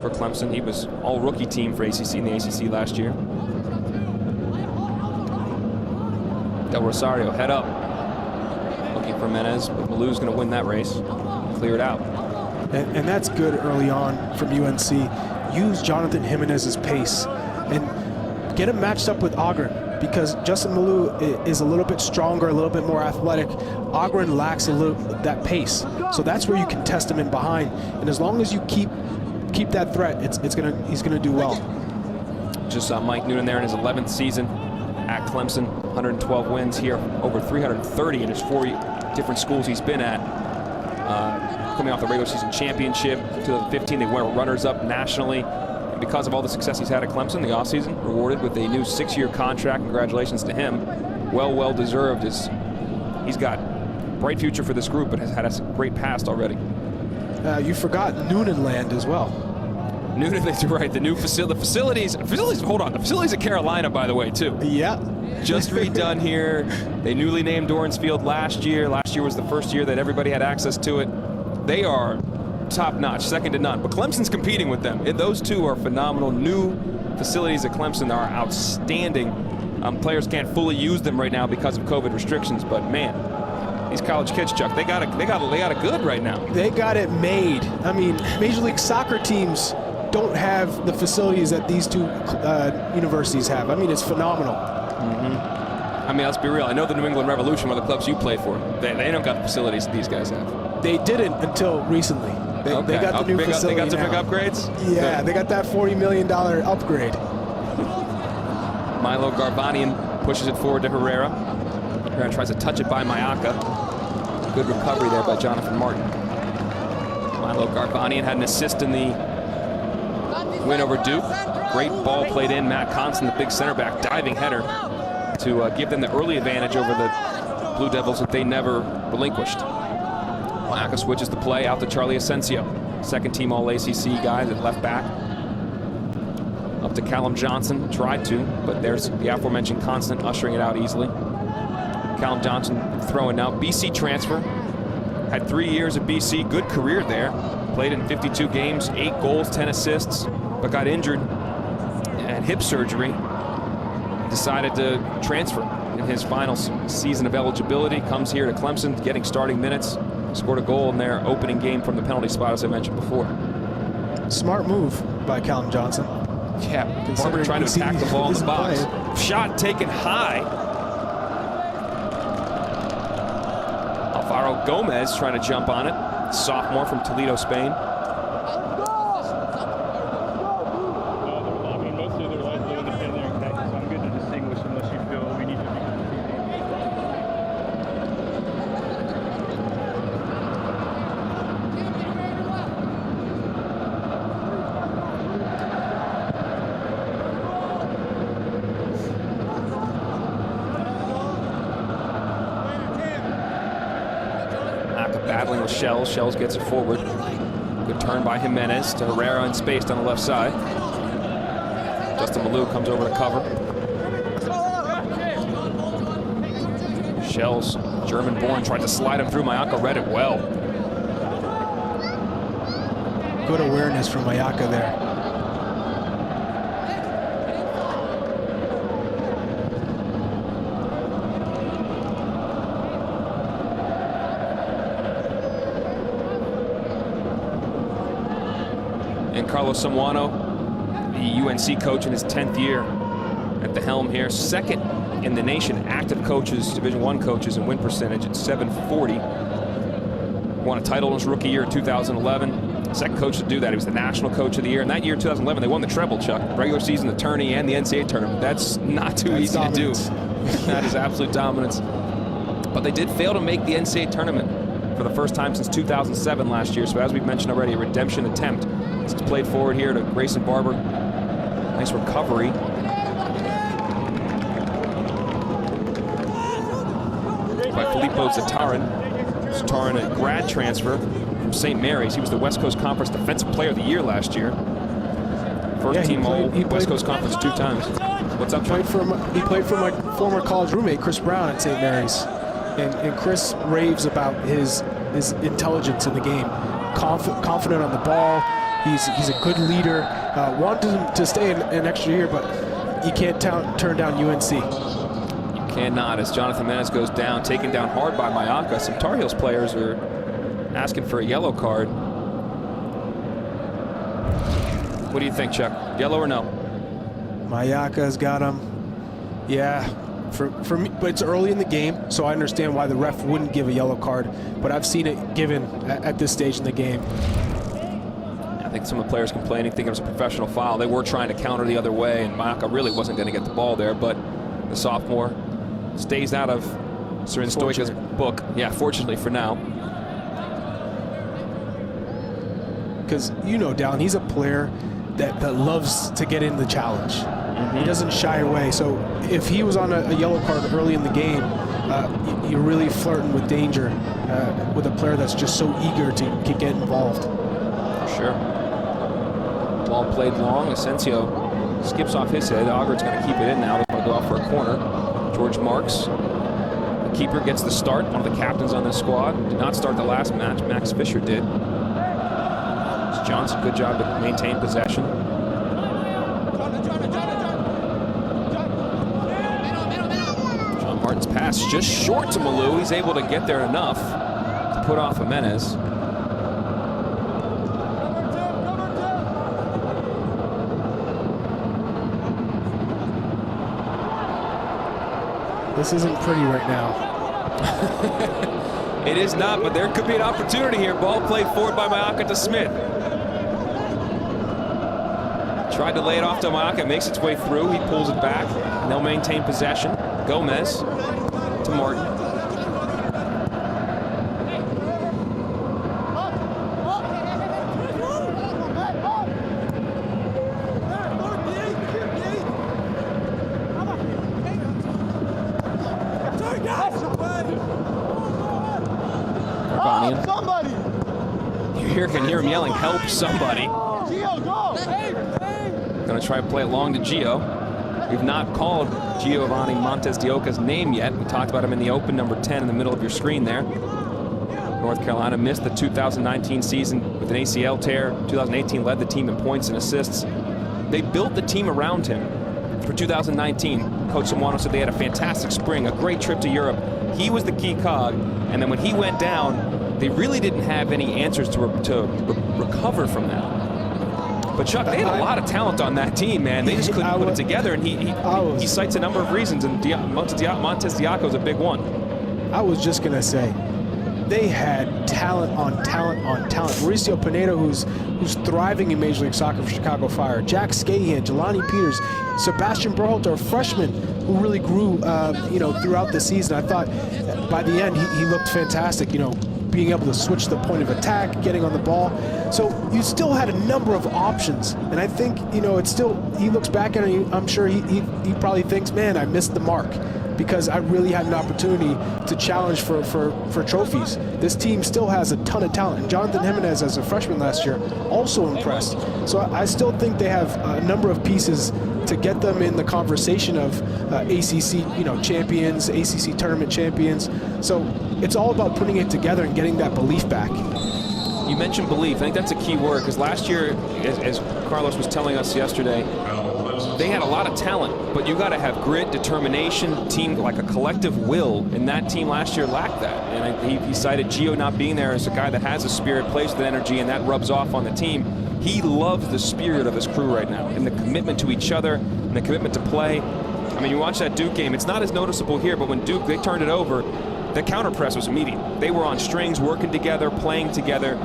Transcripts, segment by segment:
for Clemson. He was all-rookie team for ACC in the ACC last year. Del Rosario head up, looking for Menez, but Malou's going to win that race, clear it out. And that's good early on from UNC. Use Jonathan Jimenez's pace and get him matched up with Ogren, because Justin Malou is a little bit stronger, a little bit more athletic. Ogren lacks a little that pace, so that's where you can test him in behind. And as long as you keep that threat, he's gonna do well. Just saw Mike Noonan there in his 11th season at Clemson. 112 wins here, over 330 in his 4 different schools he's been at. Coming off the regular season championship, 2015 they were runners-up nationally. And because of all the success he's had at Clemson, the offseason rewarded with a new 6-year contract. Congratulations to him. Well deserved. He's got a bright future for this group, but has had a great past already. You forgot Noonan land as well. Noonan, that's right. The new facilities. Hold on. The facilities at Carolina, by the way, too. Yeah. Just redone here. They newly named Dorrance Field last year. Last year was the first year that everybody had access to it. They are top-notch, second to none. But Clemson's competing with them. Those two are phenomenal. New facilities at Clemson are outstanding. Players can't fully use them right now because of COVID restrictions, but man, these college kids, Chuck, they got it good right now. They got it made. I mean, Major League Soccer teams don't have the facilities that these two universities have. I mean, it's phenomenal. I mean, let's be real. I know the New England Revolution, one of the clubs you played for, they don't got the facilities that these guys have. They didn't until recently. They got the new facility. They got some now. big upgrades? Yeah, Good. They got that $40 million upgrade. Milo Garbanian pushes it forward to Herrera. Herrera tries to touch it by Mayaka. Good recovery there by Jonathan Martin. Milo Garbanian had an assist in the win over Duke. Great ball played in. Matt Constant, the big center back, diving header to give them the early advantage over the Blue Devils that they never relinquished. Mayaka switches the play out to Charlie Asensio. Second team All-ACC guy at left back. Up to Callum Johnson, tried to, but there's the aforementioned Constant ushering it out easily. Callum Johnson throwing now. BC transfer. Had 3 years at BC, good career there. Played in 52 games, 8 goals, 10 assists, but got injured and hip surgery. Decided to transfer in his final season of eligibility. Comes here to Clemson, getting starting minutes. Scored a goal in their opening game from the penalty spot, as I mentioned before. Smart move by Callum Johnson. Yeah, Barber trying to attack the ball in the box. Shot taken high. Alvaro Gomez trying to jump on it. Sophomore from Toledo, Spain. Battling with Shells. Shells gets it forward. Good turn by Jimenez to Herrera in space down the left side. Justin Malou comes over to cover. Shells, German-born, tried to slide him through. Mayaka read it well. Good awareness from Mayaka there. And Carlos Samuano, the UNC coach in his 10th year at the helm here. Second in the nation, active coaches, Division I coaches in win percentage at .740. Won a title in his rookie year in 2011. Second coach to do that. He was the national coach of the year. And that year, 2011, they won the treble, Chuck. Regular season, the tourney, and the NCAA tournament. That's not too easy dominance to do. That is absolute dominance. But they did fail to make the NCAA tournament for the first time since 2007 last year. So as we've mentioned already, a redemption attempt. It's played forward here to Grayson Barber. Nice recovery. By Filippo Zatarin. Zatarin, a grad transfer from St. Mary's. He was the West Coast Conference Defensive Player of the Year last year. First team West Coast Conference 2 times. What's up, Chuck? He played for my former college roommate, Chris Brown, at St. Mary's. And Chris raves about his intelligence in the game. Confident on the ball, He's a good leader. Wanted him to stay an extra year, but you can't turn down UNC. You cannot, as Jonathan Menez goes down, taken down hard by Mayaka. Some Tar Heels players are asking for a yellow card. What do you think, Chuck? Yellow or no? Mayaka's got him. Yeah, for me, but it's early in the game, so I understand why the ref wouldn't give a yellow card, but I've seen it given at this stage in the game. I think some of the players complaining, thinking it was a professional foul. They were trying to counter the other way, and Mayaka really wasn't going to get the ball there, but the sophomore stays out of Seren Stoika's book. Yeah, fortunately for now. Because, you know, Dallin, he's a player that loves to get in the challenge. He doesn't shy away. So if he was on a yellow card early in the game, you're really flirting with danger with a player that's just so eager to get involved. Sure. Ball played long. Asensio skips off his head. Ogren's going to keep it in now. They're going to go off for a corner. George Marks, the keeper, gets the start. One of the captains on this squad. Did not start the last match. Max Fisher did. Johnson, good job to maintain possession. John Martin's pass just short to Malou. He's able to get there enough to put off Jimenez. This isn't pretty right now. It is not, but there could be an opportunity here. Ball played forward by Mayaka to Smith. Tried to lay it off to Mayaka, makes its way through. He pulls it back, and they'll maintain possession. Gomez to Martin. You can hear him yelling, "Help somebody." Going to try to play it long to Gio. We've not called Giovanni Montes de Oca's name yet. We talked about him in the open, number 10 in the middle of your screen there. North Carolina missed the 2019 season with an ACL tear. 2018 led the team in points and assists. They built the team around him for 2019. Coach Simwano said they had a fantastic spring, a great trip to Europe. He was the key cog, and then when he went down, they really didn't have any answers to recover from that. But Chuck, they had a lot of talent on that team, man. They just couldn't put it together, and he cites a number of reasons, and Montes de Oca is a big one. I was just going to say, they had talent on talent on talent. Mauricio Pinedo, who's thriving in Major League Soccer for Chicago Fire. Jack Scahan, Jelani Peters, Sebastian Berhalter, a freshman who really grew, throughout the season. I thought by the end he looked fantastic. Being able to switch the point of attack, getting on the ball. So you still had a number of options, and I think it's still. He looks back at it. I'm sure he probably thinks, man, I missed the mark, because I really had an opportunity to challenge for trophies. This team still has a ton of talent, and Jonathan Jimenez, as a freshman last year, also impressed. So I still think they have a number of pieces to get them in the conversation of ACC, champions, ACC tournament champions. So it's all about putting it together and getting that belief back. You mentioned belief. I think that's a key word, because last year, as Carlos was telling us yesterday, they had a lot of talent, but you got to have grit, determination, team, like a collective will, and that team last year lacked that. And he cited Gio not being there as a guy that has a spirit, plays with energy, and that rubs off on the team. He loves the spirit of his crew right now, and the commitment to each other, and the commitment to play. I mean, you watch that Duke game, it's not as noticeable here, but when Duke, they turned it over, the counter press was immediate. They were on strings, working together, playing together,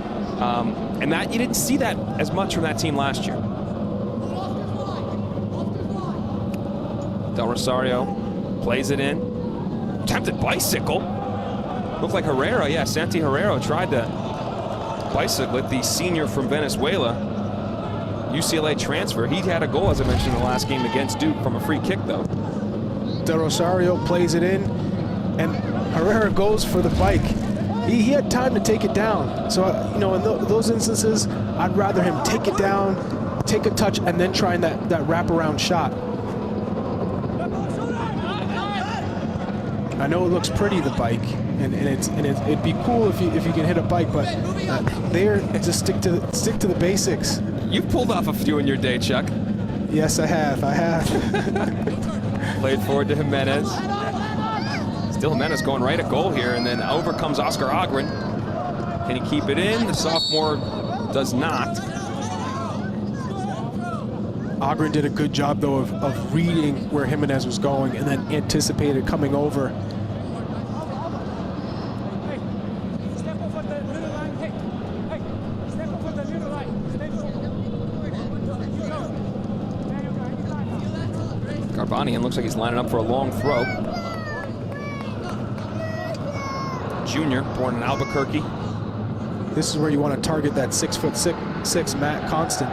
and that you didn't see that as much from that team last year. Del Rosario plays it in. Attempted bicycle. Looked like Herrera. Yeah, Santi Herrera tried to bicycle it. The senior from Venezuela. UCLA transfer. He had a goal, as I mentioned, in the last game against Duke from a free kick, though. Del Rosario plays it in, and Herrera goes for the bike. He had time to take it down. So, in those instances, I'd rather him take it down, take a touch, and then try that wraparound shot. I know it looks pretty, the bike, and it'd be cool if you can hit a bike, but they're just stick to the basics. You've pulled off a few in your day, Chuck. Yes, I have. Played forward to Jimenez. Still Jimenez going right at goal here, and then over comes Oscar Ogren. Can he keep it in? The sophomore does not. Ogren did a good job, though, of reading where Jimenez was going and then anticipated coming over. Garbanian looks like he's lining up for a long throw. Junior, born in Albuquerque. This is where you want to target that 6'6" Matt Constant.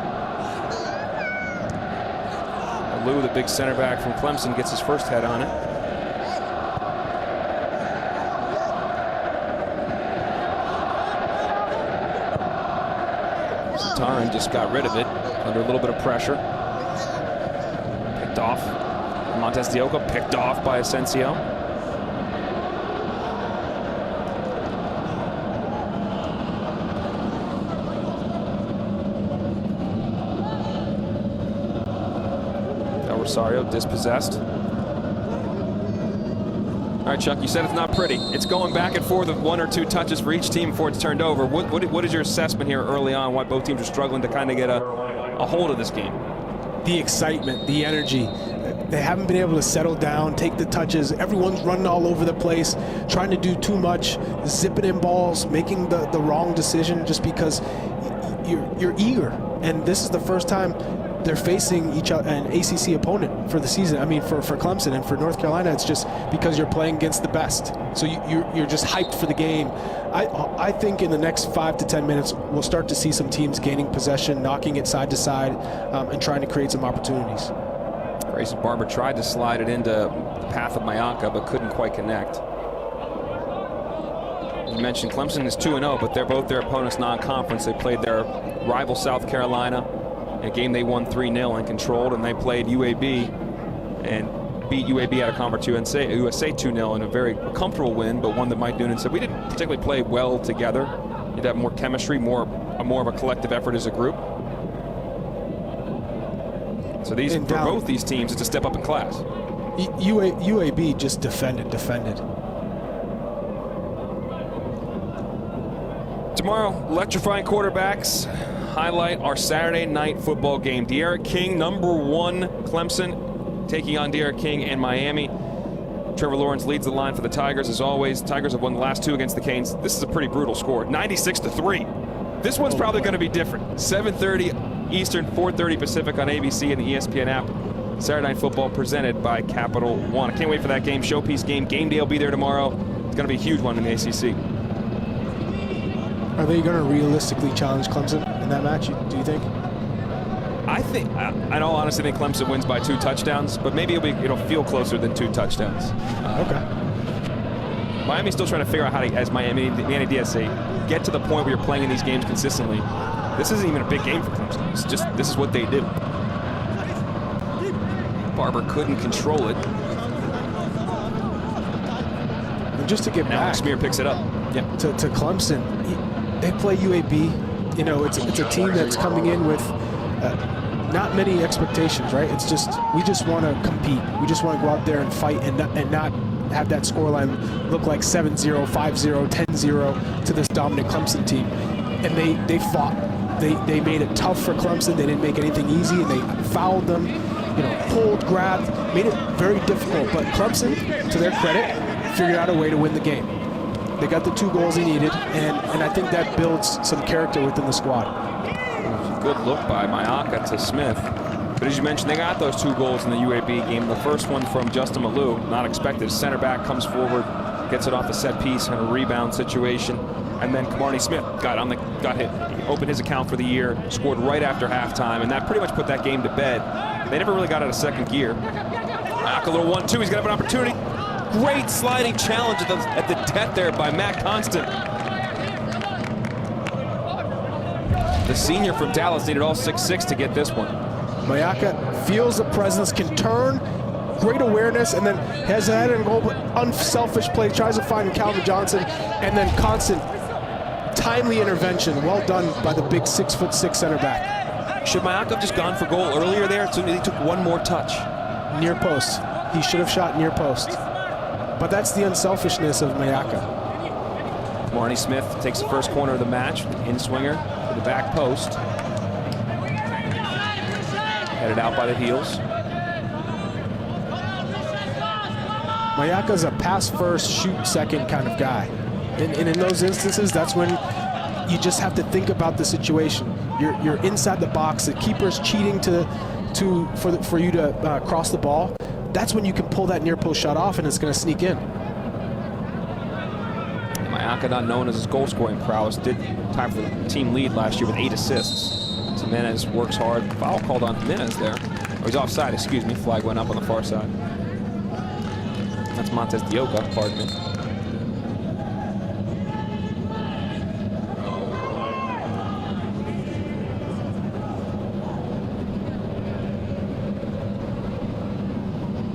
Lou, the big center back from Clemson, gets his first head on it. Taran just got rid of it under a little bit of pressure. Picked off. Montes de Oca picked off by Asensio. Rosario dispossessed. All right, Chuck, you said it's not pretty. It's going back and forth with 1 or 2 touches for each team before it's turned over. What is your assessment here early on, why both teams are struggling to kind of get a hold of this game? The excitement, the energy. They haven't been able to settle down, take the touches. Everyone's running all over the place, trying to do too much, zipping in balls, making the wrong decision just because you're eager. And this is the first time they're facing each other, an ACC opponent for the season. I mean, for Clemson and for North Carolina, it's just because you're playing against the best. So you're just hyped for the game. I think in the next 5 to 10 minutes, we'll start to see some teams gaining possession, knocking it side to side, and trying to create some opportunities. Grayson Barber tried to slide it into the path of Mayanka, but couldn't quite connect. You mentioned Clemson is 2-0, but they're both their opponents non-conference. They played their rival South Carolina, a game they won 3-0 and controlled, and they played UAB and beat UAB out of Conference USA 2-0 in a very comfortable win, but one that Mike Noonan said we didn't particularly play well together. You'd have more chemistry, more of a collective effort as a group. So these, for both these teams, it's a step up in class. UAB just defended. Tomorrow, electrifying quarterbacks highlight our Saturday night football game. De'Aaron King, #1 Clemson, taking on De'Aaron King in Miami. Trevor Lawrence leads the line for the Tigers as always. Tigers have won the last 2 against the Canes. This is a pretty brutal score, 96-3. This one's probably going to be different. 7:30 Eastern, 4:30 Pacific on ABC and the ESPN app. Saturday Night Football presented by Capital One. I can't wait for that game, showpiece game. Game day will be there tomorrow. It's going to be a huge one in the ACC. Are they going to realistically challenge Clemson in that match, do you think? I don't honestly think Clemson wins by 2 touchdowns, but maybe it'll feel closer than 2 touchdowns. Okay. Miami's still trying to figure out how to, as Miami DSA, get to the point where you're playing in these games consistently. This isn't even a big game for Clemson. It's just, this is what they do. Barber couldn't control it. And just to get now back, Smear picks it up. Yep. To Clemson, they play UAB. You know, it's a team that's coming in with not many expectations, right? It's just, we just want to compete. We just want to go out there and fight and not have that scoreline look like 7-0, 5-0, 10-0 to this dominant Clemson team. And they fought. They made it tough for Clemson. They didn't make anything easy, and they fouled them, you know, pulled, grabbed, made it very difficult. But Clemson, to their credit, figured out a way to win the game. They got the 2 goals they needed, and I think that builds some character within the squad. Good look by Mayanka to Smith. But as you mentioned, they got those 2 goals in the UAB game. The first one from Justin Malou, not expected. Center back comes forward, gets it off a set piece in a rebound situation. And then Kamarni Smith got hit. He opened his account for the year, scored right after halftime, and that pretty much put that game to bed. They never really got out of second gear. Back a little 1-2, he's gonna have an opportunity. Great sliding challenge at the death there by Matt Constant. The senior from Dallas needed all 6'6" to get this one. Mayanka feels the presence, can turn, great awareness, and then has a head and goal, but unselfish play, tries to find Calvin Johnson, and then Constant, timely intervention, well done by the big 6'6" center back. Should Mayaka have just gone for goal earlier there? So he took one more touch. Near post. He should have shot near post. But that's the unselfishness of Mayaka. Marnie Smith takes the first corner of the match. In-swinger to the back post. Headed out by the heels. Mayaka's a pass first, shoot second kind of guy. And in those instances, that's when you just have to think about the situation. You're inside the box. The keeper's cheating for you to cross the ball. That's when you can pull that near post shot off, and it's going to sneak in. Mayaka, not known as his goal scoring prowess, did time for the team lead last year with 8 assists. So Jimenez works hard. Foul called on Jimenez there. Or he's offside, excuse me. Flag went up on the far side. That's Montez Dioka, pardon me.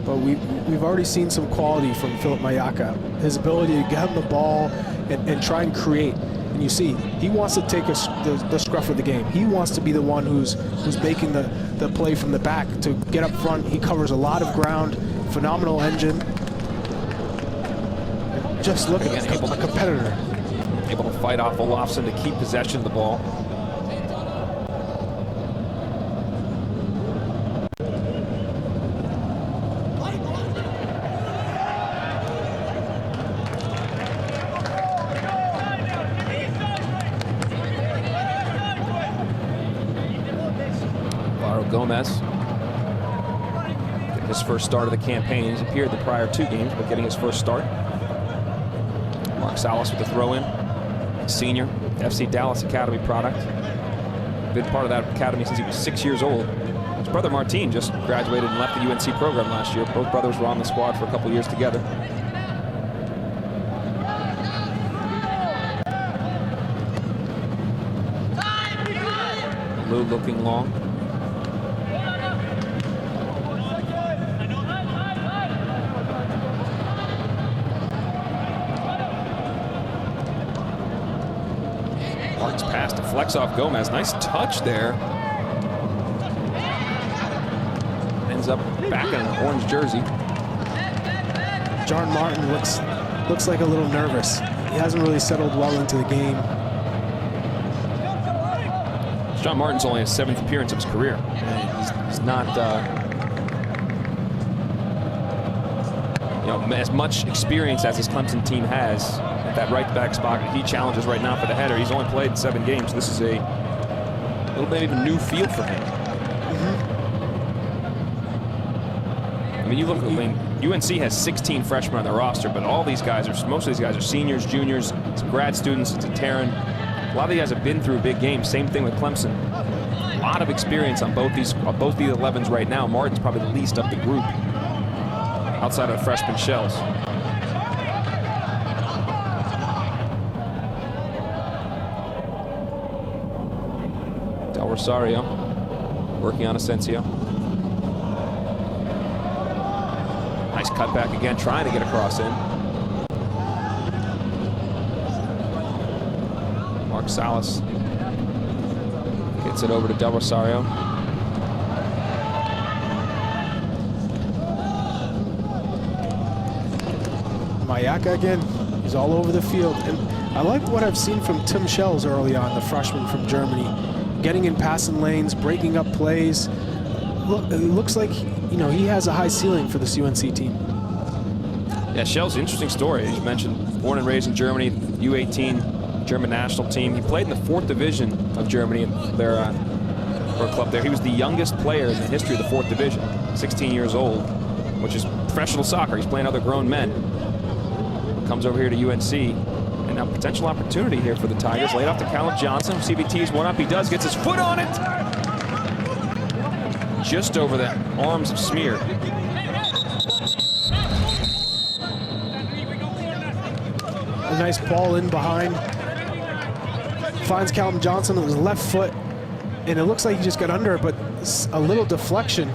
But we've already seen some quality from Philip Mayaka. His ability to get him the ball and try and create. And you see, he wants to take the scruff of the game. He wants to be the one who's making the play from the back to get up front. He covers a lot of ground. Phenomenal engine. And just look at a competitor. Able to fight off Olafsson to keep possession of the ball. Gomez, getting his first start of the campaign. He's appeared the prior 2 games, but getting his first start. Mark Salas with the throw-in, senior, FC Dallas Academy product. Been part of that academy since he was 6 years old. His brother Martin just graduated and left the UNC program last year. Both brothers were on the squad for a couple years together. Lou looking long. Mark's pass deflects off Gomez. Nice touch there. Ends up back in an orange jersey. John Martin looks like a little nervous. He hasn't really settled well into the game. John Martin's only his 7th appearance of his career. And he's not, as much experience as his Clemson team has at that right back spot. He challenges right now for the header. He's only played 7 games. This is a little bit of a new feel for him. I mean, you look at UNC has 16 freshmen on their roster, but most of these guys are seniors, juniors, some grad students. It's a Terran. A lot of these guys have been through big games. Same thing with Clemson. A lot of experience on both these 11s right now. Martin's probably the least of the group outside of the freshman shells. Del Rosario working on Asensio. Nice cutback again, trying to get a cross in. Mark Salas gets it over to Del Rosario. Mayaka again, he's all over the field. And I like what I've seen from Tim Schells early on, the freshman from Germany. Getting in passing lanes, breaking up plays. It looks like, he has a high ceiling for this UNC team. Yeah, Schells, interesting story. As you mentioned, born and raised in Germany, U18 German national team. He played in the 4th division of Germany in their club there. He was the youngest player in the history of the 4th division, 16 years old, which is professional soccer. He's playing other grown men. Comes over here to UNC, and now potential opportunity here for the Tigers. Laid off to Callum Johnson. CBT's one up. He does, gets his foot on it. Just over the arms of Smear. A nice ball in behind. Finds Callum Johnson with his left foot, and it looks like he just got under it, but a little deflection.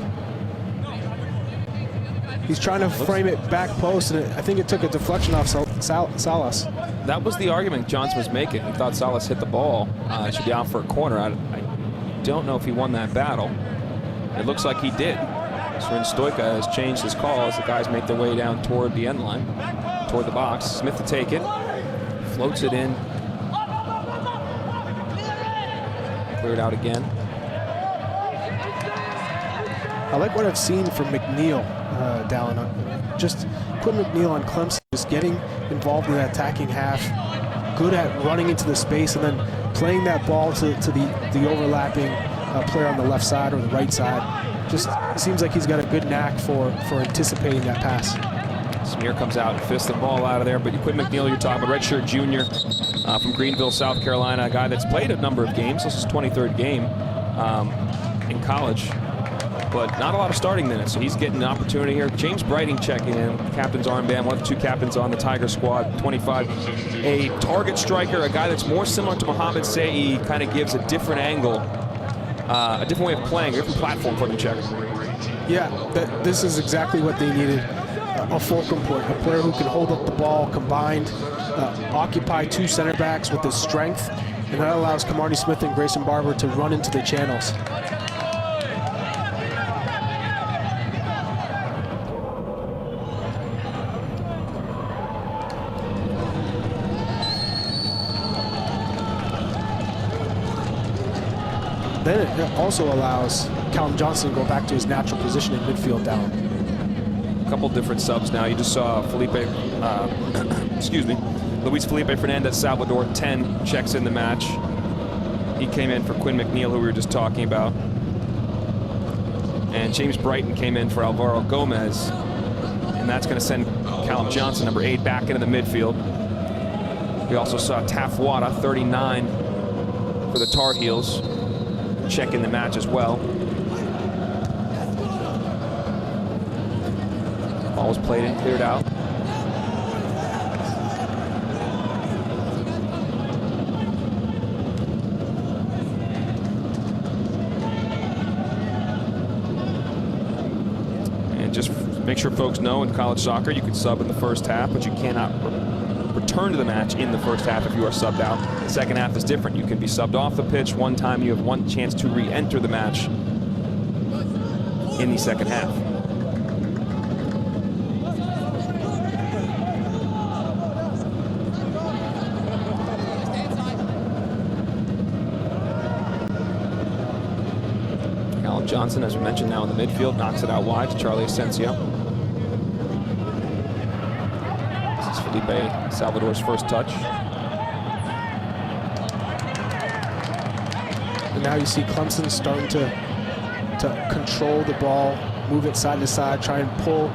He's trying to frame it back post, and I think it took a deflection off Salas. That was the argument Johnson was making. He thought Salas hit the ball. It should be out for a corner. don't know if he won that battle. It looks like he did. Srin Stoica has changed his call as the guys make their way down toward the end line, toward the box. Smith to take it, floats it in, cleared out again. I like what I've seen from McNeil, Dallin. Just put McNeil on Clemson, just getting involved in that attacking half, good at running into the space and then playing that ball to the overlapping player on the left side or the right side. Just seems like he's got a good knack for anticipating that pass. Smear comes out and fists the ball out of there, but Quinn McNeil, you're talking about, redshirt junior from Greenville, South Carolina, a guy that's played a number of games. This is his 23rd game in college, but not a lot of starting minutes, so he's getting an opportunity here. James Brighting checking in, captain's armband, one of the two captains on the Tiger squad, 25. A target striker, a guy that's more similar to Mohamed Saei, kind of gives a different angle, a different way of playing, a different platform for them check. Yeah, this is exactly what they needed. A fulcrum point, a player who can hold up the ball combined, occupy two center backs with his strength, and that allows Kamani Smith and Grayson Barber to run into the channels. Then it also allows Callum Johnson to go back to his natural position in midfield down. A couple different subs now. You just saw Felipe, excuse me, Luis Felipe Fernandez Salvador, 10 checks in the match. He came in for Quinn McNeil, who we were just talking about. And James Brighton came in for Alvaro Gomez. And that's going to send Callum Johnson, number 8, back into the midfield. We also saw Tafwada, 39, for the Tar Heels, check in the match as well. Ball was played and cleared out. And just make sure folks know, in college soccer you can sub in the first half, but you cannot return to the match in the first half if you are subbed out. The second half is different. You can be subbed off the pitch one time. You have one chance to re-enter the match in the second half. Callum Johnson, as we mentioned, now in the midfield, knocks it out wide to Charlie Asensio. Felipe Salvador's first touch. And now you see Clemson starting to control the ball, move it side to side, try and pull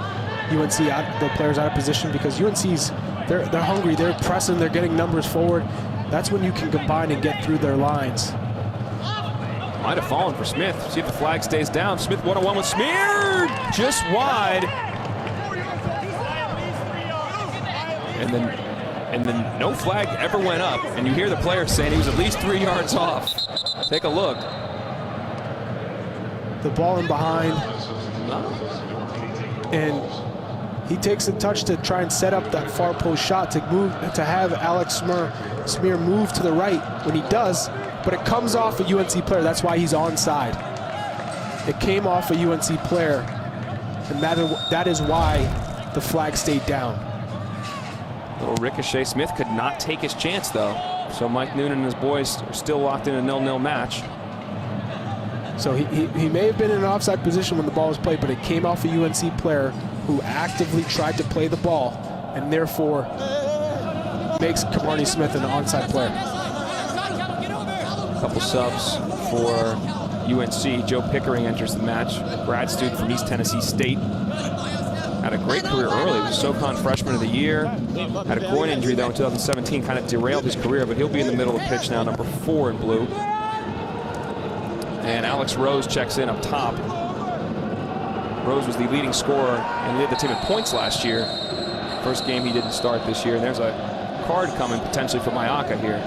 UNC out, the players out of position, because UNC's they're hungry, they're pressing, they're getting numbers forward. That's when you can combine and get through their lines. Might have fallen for Smith. See if the flag stays down. Smith one-on-one with Smear, just wide. And then no flag ever went up, and you hear the player saying he was at least 3 yards off. Take a look. The ball in behind, and he takes a touch to try and set up that far post shot to have Alex Smear move to the right when he does, but it comes off a UNC player. That's why he's onside. It came off a UNC player, and that is why the flag stayed down. Little ricochet. Smith could not take his chance, though. So Mike Noonan and his boys are still locked in a 0-0 match. So he may have been in an offside position when the ball was played, but it came off a UNC player who actively tried to play the ball, and therefore makes Kamani Smith an onside player. A couple subs for UNC. Joe Pickering enters the match, grad student from East Tennessee State. Had a great career early. Was a SoCon Freshman of the Year. Had a groin injury, though, in 2017. Kind of derailed his career, but he'll be in the middle of the pitch now, number 4 in blue. And Alex Rose checks in up top. Rose was the leading scorer and led the team in points last year. First game he didn't start this year. And there's a card coming potentially for Mayaka here.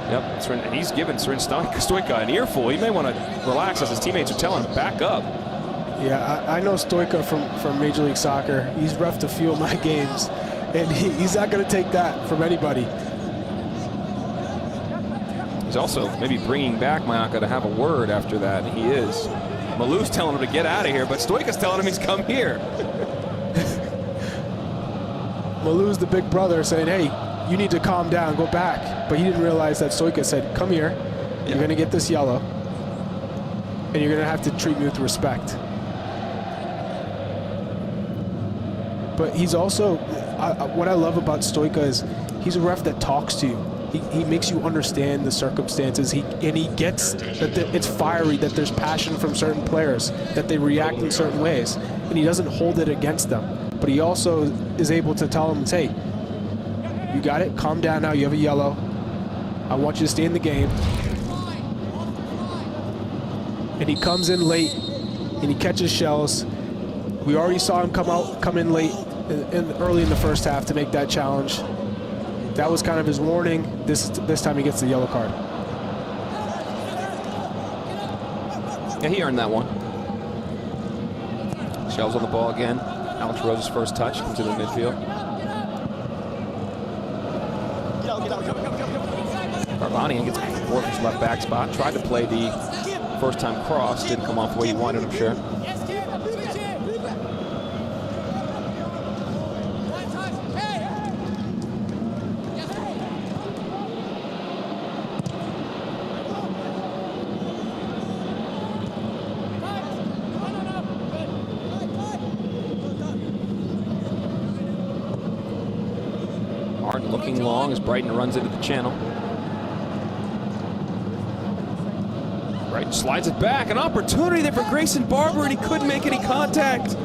Yep, and he's given Srin Stoica an earful. He may want to relax, as his teammates are telling him, back up. Yeah, I know Stoica from Major League Soccer. He's reffed a few of my games, and he's not going to take that from anybody. He's also maybe bringing back Mayaka to have a word after that, and he is. Malou's telling him to get out of here, but Stoika's telling him he's come here. Malou's the big brother saying, hey, you need to calm down, go back. But he didn't realize that Stoika said, come here, you're going to get this yellow, and you're going to have to treat me with respect. But he's also, what I love about Stoika is he's a ref that talks to you. He makes you understand the circumstances. And he gets that it's fiery, that there's passion from certain players, that they react in certain ways. And he doesn't hold it against them. But he also is able to tell them, hey, you got it, calm down now, you have a yellow. I want you to stay in the game. And he comes in late, and he catches shells. We already saw him come in late, early in the first half to make that challenge. That was kind of his warning. This time he gets the yellow card. Yeah, he earned that one. Shells on the ball again. Alex Rose's first touch into the midfield. Garbanian gets forward from his left back spot. Tried to play the first time cross. Didn't come off the way he wanted, I'm sure. Martin looking long as Brighton runs into the channel. Brighton slides it back. An opportunity there for Grayson Barber, and he couldn't make any contact.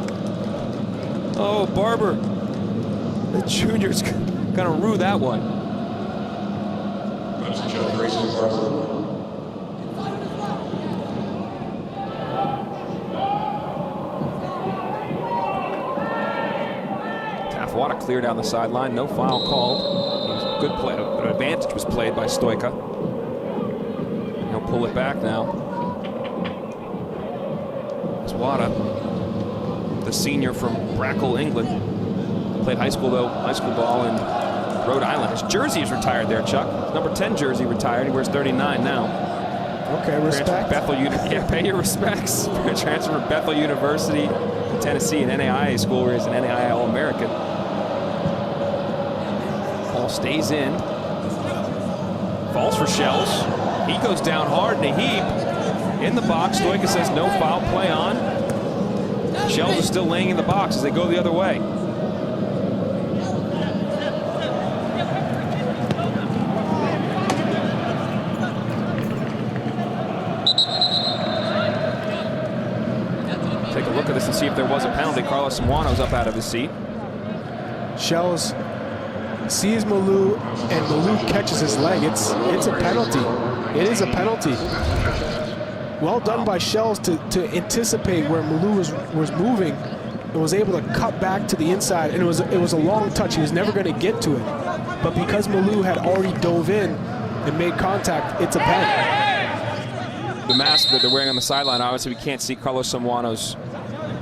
Oh, Barber. The junior's gonna rue that one. Taffwada clear down the sideline, no foul called. Good play, an advantage was played by Stoika. He'll pull it back now. Taffwada, the senior from Bracknell, England. Played high school ball in Rhode Island. His jersey is retired there, Chuck. Number 10 jersey retired. He wears 39 now. Okay, respect. Yeah, pay your respects. Transfer from Bethel University, Tennessee, an NAIA school where he's an NAIA All-American. Ball stays in. Falls for Shells. He goes down hard in a heap. In the box, Stoika says no foul, play on. Shells is still laying in the box as they go the other way. Take a look at this and see if there was a penalty. Carlos Samuano's up out of his seat. Shells sees Malou, and Malou catches his leg. It's a penalty. It is a penalty. Well done by Shells to anticipate where Malou was moving and was able to cut back to the inside. And it was a long touch. He was never going to get to it. But because Malou had already dove in and made contact, it's a penalty. The mask that they're wearing on the sideline, obviously we can't see Carlos Samuano's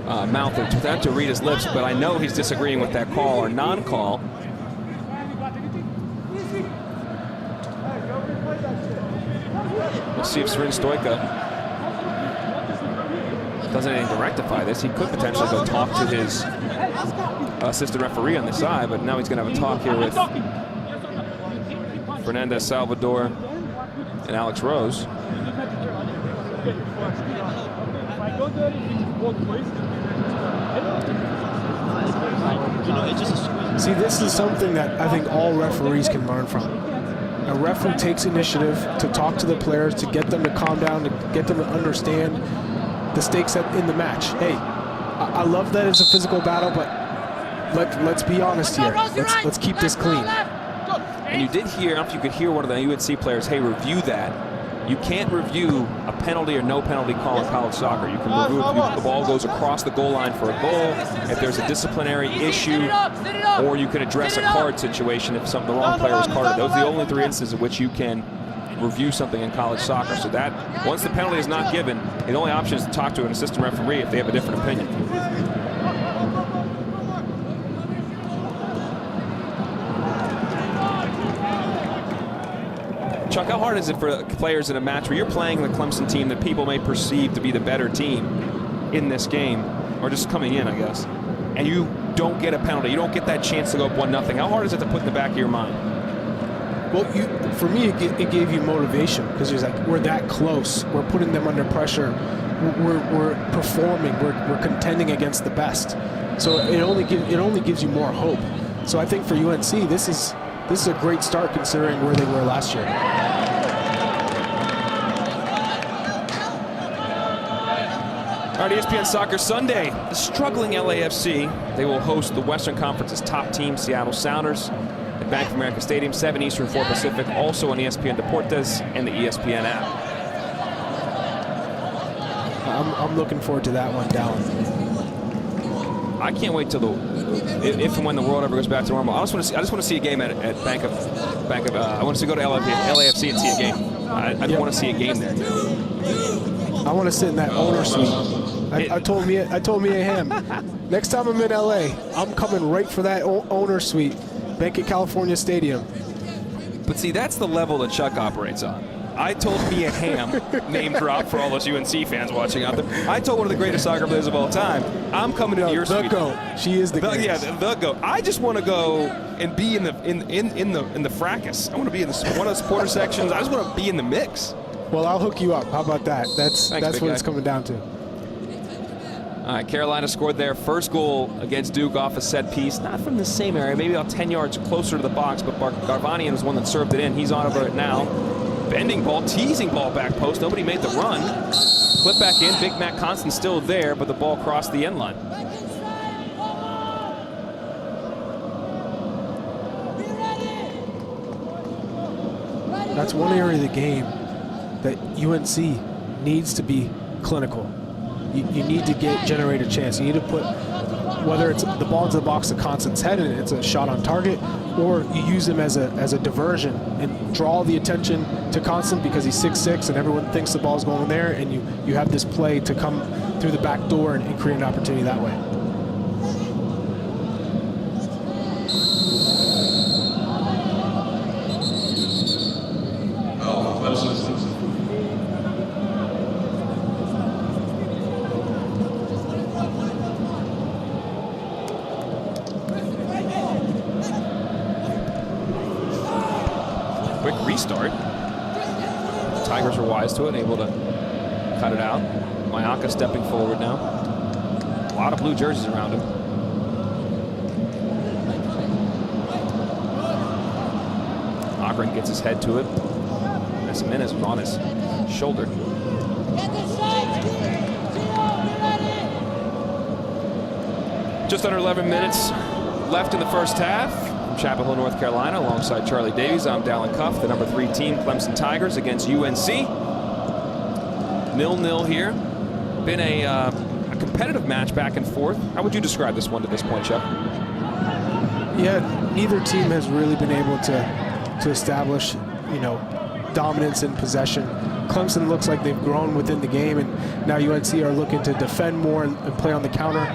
mouth or to read his lips, but I know he's disagreeing with that call or non-call. We'll see if Srin Stoika does anything to rectify this. He could potentially go talk to his assistant referee on the side, but now he's going to have a talk here with Fernandez Salvador and Alex Rose. See, this is something that I think all referees can learn from. A ref who takes initiative to talk to the players, to get them to calm down, to get them to understand the stakes in the match. Hey, I love that it's a physical battle, but let's be honest here. Let's keep this clean. And you did hear, I don't know if you could hear one of the UNC players, hey, review that. You can't review a penalty or no penalty call in college soccer. You can review if the ball goes across the goal line for a goal, if there's a disciplinary issue, or you can address a card situation if the wrong player was carded. Those are the only three instances in which you can review something in college soccer. So that, once the penalty is not given, the only option is to talk to an assistant referee if they have a different opinion. Chuck, how hard is it for players in a match where you're playing the Clemson team that people may perceive to be the better team in this game, or just coming in, I guess, and you don't get a penalty, you don't get that chance to go up 1-0? How hard is it to put in the back of your mind? Well, for me, it gave you motivation, because you're like, we're that close. We're putting them under pressure. We're performing. We're contending against the best. So it only gives you more hope. So I think for UNC, this is a great start considering where they were last year. All right, ESPN Soccer Sunday. The struggling LAFC, they will host the Western Conference's top team, Seattle Sounders, at Bank of America Stadium, 7 Eastern, 4 Pacific, also on ESPN Deportes and the ESPN app. I'm looking forward to that one, Dallin. I can't wait till if and when the world ever goes back to normal. I just want to see a game at Bank of. I want to go to LAFC and see a game. I want to see a game there. I want to sit in that owner suite. I told Mia Hamm, next time I'm in LA, I'm coming right for that owner suite, Bank of California Stadium. But see, that's the level that Chuck operates on. I told Mia Hamm, name drop for all those UNC fans watching out there. I told one of the greatest soccer players of all time, I'm coming to your suite. The GOAT. She is the GOAT. Yeah, the GOAT. I just want to go and be in the fracas. I want to be in one of the supporter sections. I just want to be in the mix. Well, I'll hook you up. How about that? That's what it's coming down to. All right, Carolina scored their first goal against Duke off a set piece. Not from the same area, maybe about 10 yards closer to the box, but Garvanian was one that served it in. He's on over it now. Bending ball, teasing ball back post. Nobody made the run. Flip back in. Big Matt Constant still there, but the ball crossed the end line. That's one area of the game that UNC needs to be clinical. You need to generate a chance. You need to put, whether it's the ball into the box to Constant's head and it's a shot on target, or you use him as a diversion and draw the attention to Constant because he's 6'6" and everyone thinks the ball's going there, and you have this play to come through the back door and create an opportunity that way. Restart. The Tigers are wise to it, able to cut it out. Mayaka stepping forward now. A lot of blue jerseys around him. Ogren gets his head to it. Jimenez was on his shoulder. Just under 11 minutes left in the first half. Chapel Hill, North Carolina, alongside Charlie Davies. I'm Dallin Cuff, the number 3 team, Clemson Tigers against UNC. 0-0 here. Been a competitive match back and forth. How would you describe this one to this point, Chuck? Yeah, neither team has really been able to establish, dominance in possession. Clemson looks like they've grown within the game, and now UNC are looking to defend more and play on the counter.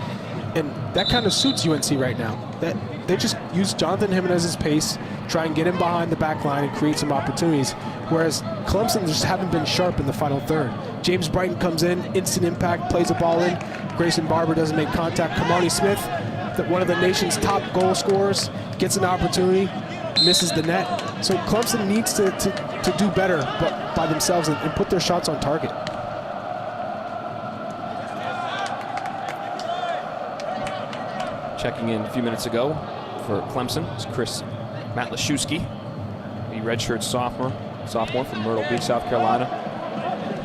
And that kind of suits UNC right now. That they just use Jonathan Jimenez's pace, try and get him behind the back line and create some opportunities. Whereas Clemson just haven't been sharp in the final third. James Brighton comes in, instant impact, plays the ball in. Grayson Barber doesn't make contact. Kamani Smith, one of the nation's top goal scorers, gets an opportunity, misses the net. So Clemson needs to do better by themselves and put their shots on target. Checking in a few minutes ago for Clemson is Matt Leszewski, a redshirt sophomore from Myrtle Beach, South Carolina.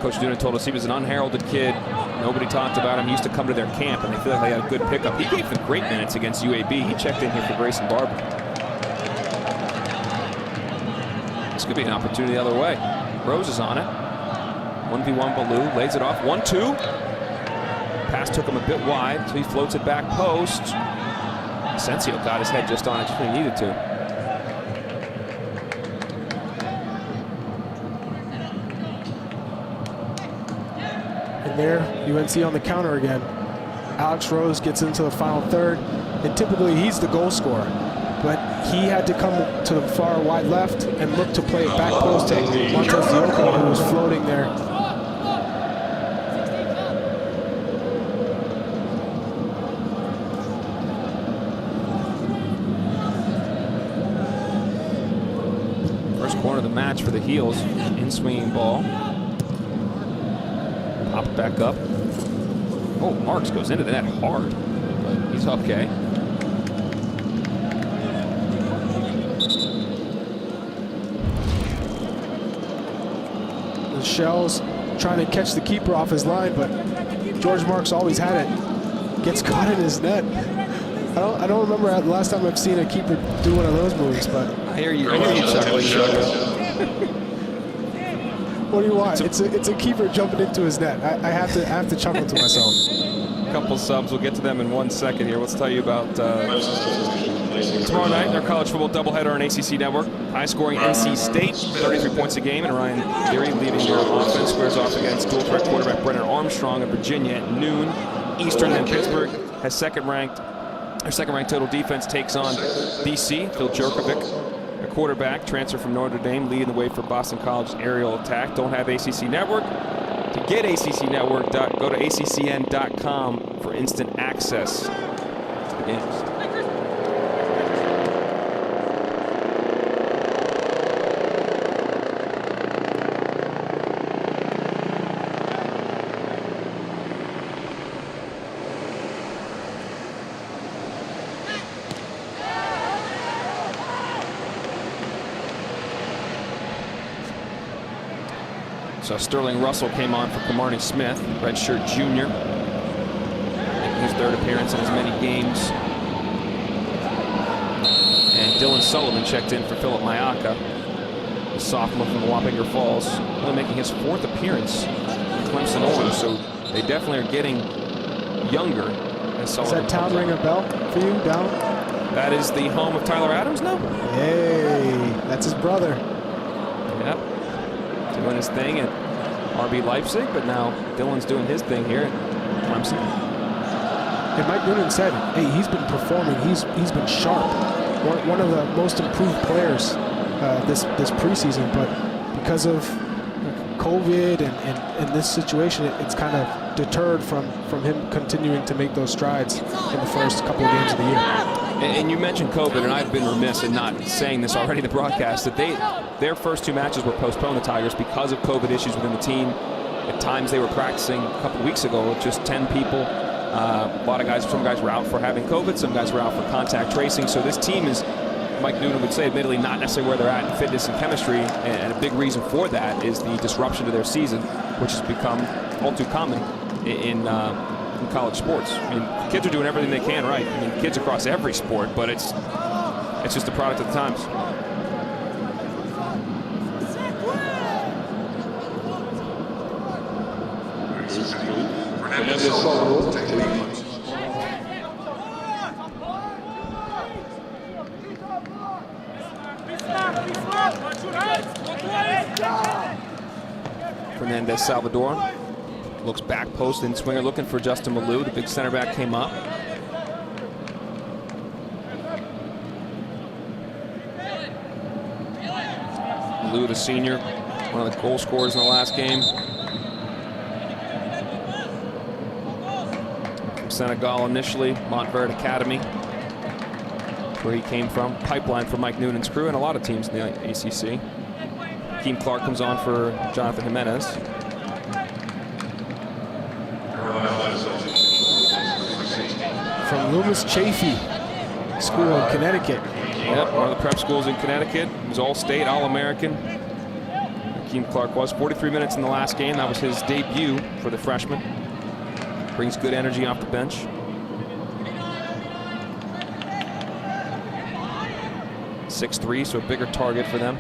Coach Duna told us he was an unheralded kid. Nobody talked about him. He used to come to their camp, and they feel like they had a good pickup. He gave them great minutes against UAB. He checked in here for Grayson Barber. This could be an opportunity the other way. Rose is on it. 1v1 Baloo, lays it off. 1-2. Pass took him a bit wide, so he floats it back post. Asensio got his head just on it, just when he needed to. And there, UNC on the counter again. Alex Rose gets into the final third, and typically he's the goal scorer. but he had to come to the far wide left and look to play it back post to Montez Dioka, who was floating there. First corner of the match for the Heels. In swinging ball. Pop it back up. Oh, Marks goes into the net hard, but he's okay. The Shells trying to catch the keeper off his line, but George Marks always had it. Gets caught in his net. I don't remember the last time I've seen a keeper do one of those moves, but I hear you chuckling, Chuck. what do you want? It's a keeper jumping into his net. I have to chuckle to myself. A couple subs. We'll get to them in 1 second here. Let's tell you about tomorrow night, their college football doubleheader on ACC Network. High-scoring NC State, 33 points a game, and Ryan Geary leading their offense squares off against dual-threat quarterback Brennan Armstrong of Virginia at noon Eastern. Then Pittsburgh has second-ranked total defense takes on BC. Phil Jerkovic, a quarterback, transfer from Notre Dame, leading the way for Boston College's aerial attack. Don't have ACC Network? To get ACC Network, go to ACCN.com for instant access to the games. So Sterling Russell came on for Camarnie Smith, redshirt junior, making his third appearance in as many games. And Dylan Sullivan checked in for Philip Mayaka, the sophomore from Wappinger Falls, only making his fourth appearance in Clemson Orange. So they definitely are getting younger. As Does that town ring a bell for you, down? That is the home of Tyler Adams now? Hey, that's his brother. Yep. Doing his thing at RB Leipzig, but now Dylan's doing his thing here at Clemson. And Mike Noonan said, hey, he's been performing. He's been sharp. One of the most improved players this preseason, but because of COVID and this situation, it's kind of deterred from him continuing to make those strides in the first couple of games of the year. And you mentioned COVID, and I've been remiss in not saying this already in the broadcast, that their first two matches were postponed, the Tigers, because of COVID issues within the team. At times they were practicing a couple of weeks ago with just 10 people. A lot of guys, some guys were out for having COVID, some guys were out for contact tracing. So this team is, Mike Noonan would say, admittedly not necessarily where they're at in fitness and chemistry, and a big reason for that is the disruption to their season, which has become all too common in college sports. I mean, kids are doing everything they can right. I mean, kids across every sport, but it's just a product of the times. Fernandez Salvador looks back post in swinger, looking for Justin Malou. The big center back came up. Malou, the senior, one of the goal scorers in the last game. From Senegal initially, Montverde Academy, where he came from. Pipeline for Mike Noonan's crew and a lot of teams in the ACC. Keem Clark comes on for Jonathan Jimenez. From Loomis Chaffee School in Connecticut. Yep, one of the prep schools in Connecticut. He was All-State, All-American. Keem Clark was 43 minutes in the last game. That was his debut for the freshman. Brings good energy off the bench. .63, so a bigger target for them.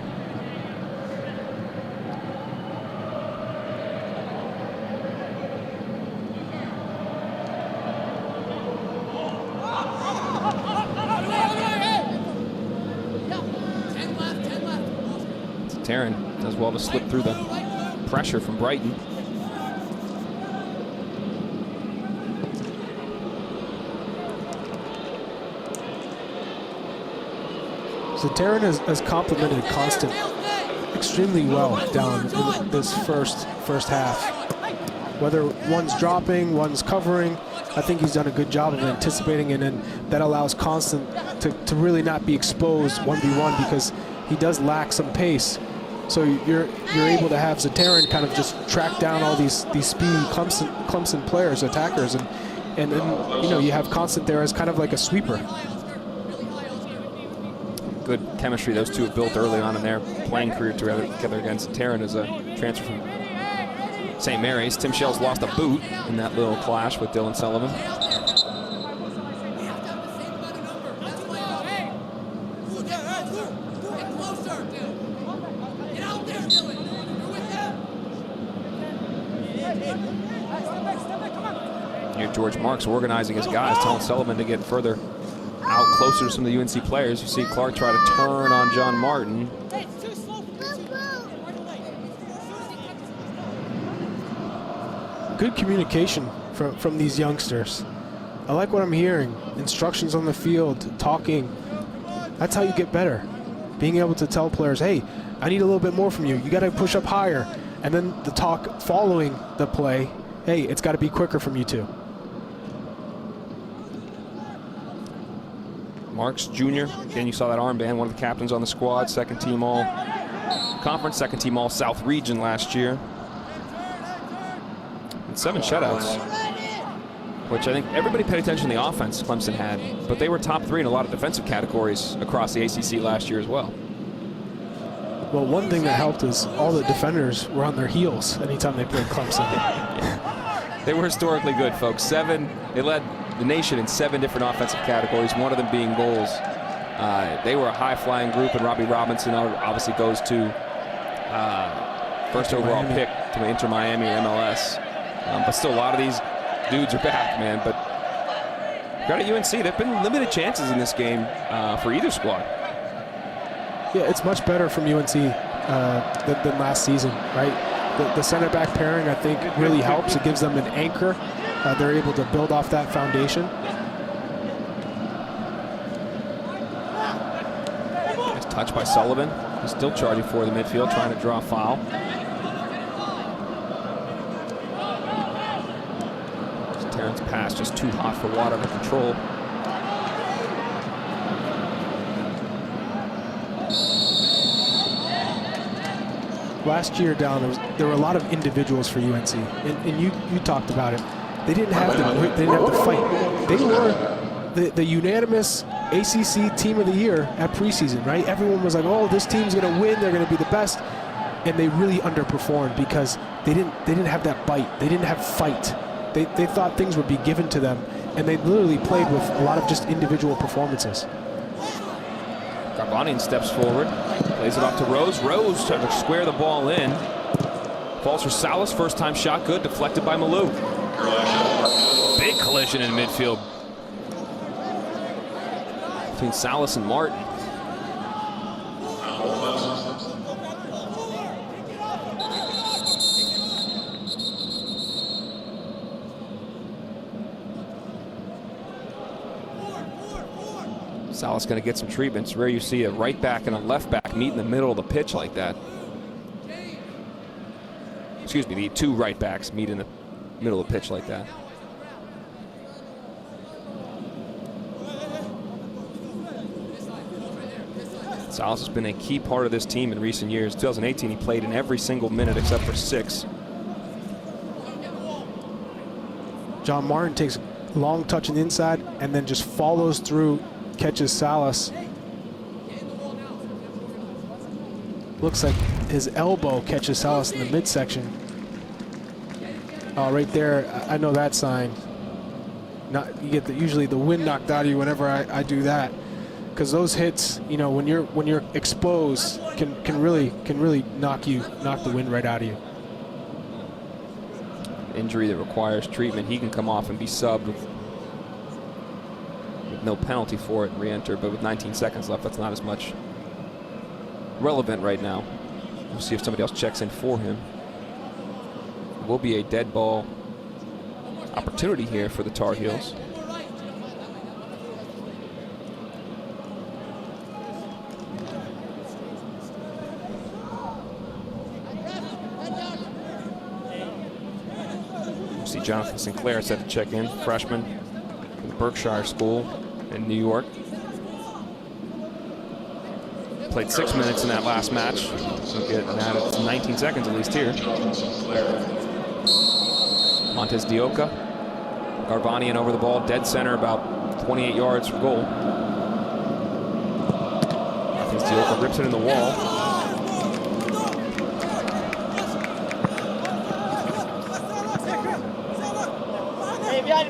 Taryn does well to slip through the pressure from Brighton. So Taryn has complemented Constant extremely well down in this first half. Whether one's dropping, one's covering, I think he's done a good job of anticipating, and then that allows Constant to really not be exposed 1v1 because he does lack some pace. So you're able to have Zatarin kind of just track down all these speedy Clemson players, attackers, and then you know you have Constant there as kind of like a sweeper. Good chemistry those two have built early on in their playing career together against Taryn as a transfer from St. Mary's. Tim Shell's lost a boot in that little clash with Dylan Sullivan. Here George Marks organizing his guys, telling Sullivan to get further out closer to some of the UNC players. You see Clark try to turn on John Martin. Good communication from these youngsters. I like what I'm hearing. Instructions on the field, talking. That's how you get better. Being able to tell players, hey, I need a little bit more from you. You got to push up higher. And then the talk following the play, hey, it's got to be quicker from you too. Marks Jr., again, you saw that armband, one of the captains on the squad, second team all conference, second team all South region last year. And 7 shutouts, which I think everybody paid attention to the offense Clemson had, but they were top 3 in a lot of defensive categories across the ACC last year as well. Well, one thing that helped is all the defenders were on their heels anytime they played Clemson. Yeah. They were historically good, folks. They led the nation in 7 different offensive categories, one of them being goals. They were a high-flying group, and Robbie Robinson obviously goes to first overall pick to Inter Miami or MLS. But still, a lot of these dudes are back, man. But credit UNC, there have been limited chances in this game for either squad. Yeah, it's much better from UNC than last season, right? The center back pairing, I think, really helps. It gives them an anchor. They're able to build off that foundation. Nice touch by Sullivan. He's still charging for the midfield, trying to draw a foul. Taryn's pass just too hot for water to control. Last year down, there were a lot of individuals for UNC, and you talked about it. They didn't have the fight. They were the unanimous ACC Team of the Year at preseason, right? Everyone was like, "Oh, this team's going to win. They're going to be the best," and they really underperformed because they didn't have that bite. They didn't have fight. They thought things would be given to them, and they literally played with a lot of just individual performances. Garbanian steps forward, plays it off to Rose. Rose trying to square the ball in. Falls for Salas, first time shot good, deflected by Malou. Big collision in midfield between Salas and Martin. Salas going to get some treatment. It's rare you see a right back and a left back meet in the middle of the pitch like that. Excuse me, the 2 right backs meet in the middle of the pitch like that. Salas has been a key part of this team in recent years. 2018, he played in every single minute except for 6. John Martin takes a long touch on the inside and then just follows through, catches Salas. Looks like his elbow catches Salas in the midsection. Oh, right there, I know that sign. You get usually the wind knocked out of you whenever I do that, because those hits, you know, when you're exposed, can really knock the wind right out of you. Injury that requires treatment. He can come off and be subbed with no penalty for it and re-enter, but with 19 seconds left, that's not as much relevant right now. We'll see if somebody else checks in for him. It will be a dead ball opportunity here for the Tar Heels. Jonathan Sinclair set to check in, freshman from the Berkshire School in New York. Played 6 minutes in that last match. So getting added 19 seconds at least here. Montez Dioka. Garvanian over the ball, dead center, about 28 yards from goal. Montez Dioka rips it in the wall.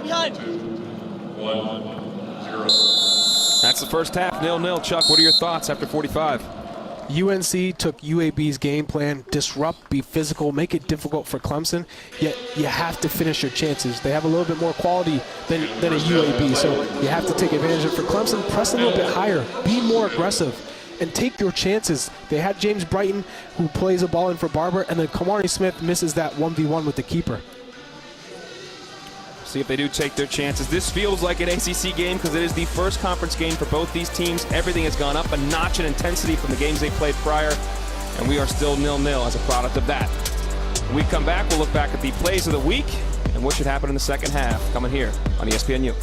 Behind. 1-0. That's the first half, 0-0. Chuck, what are your thoughts after 45? UNC took UAB's game plan, disrupt, be physical, make it difficult for Clemson, yet you have to finish your chances. They have a little bit more quality than a UAB, so you have to take advantage of it. For Clemson, press a little bit higher, be more aggressive, and take your chances. They had James Brighton, who plays a ball in for Barber, and then Kamari Smith misses that 1v1 with the keeper. See if they do take their chances. This feels like an ACC game because it is the first conference game for both these teams. Everything has gone up a notch in intensity from the games they played prior, and we are still 0-0 as a product of that. When we come back, we'll look back at the plays of the week and what should happen in the second half, coming here on ESPN U.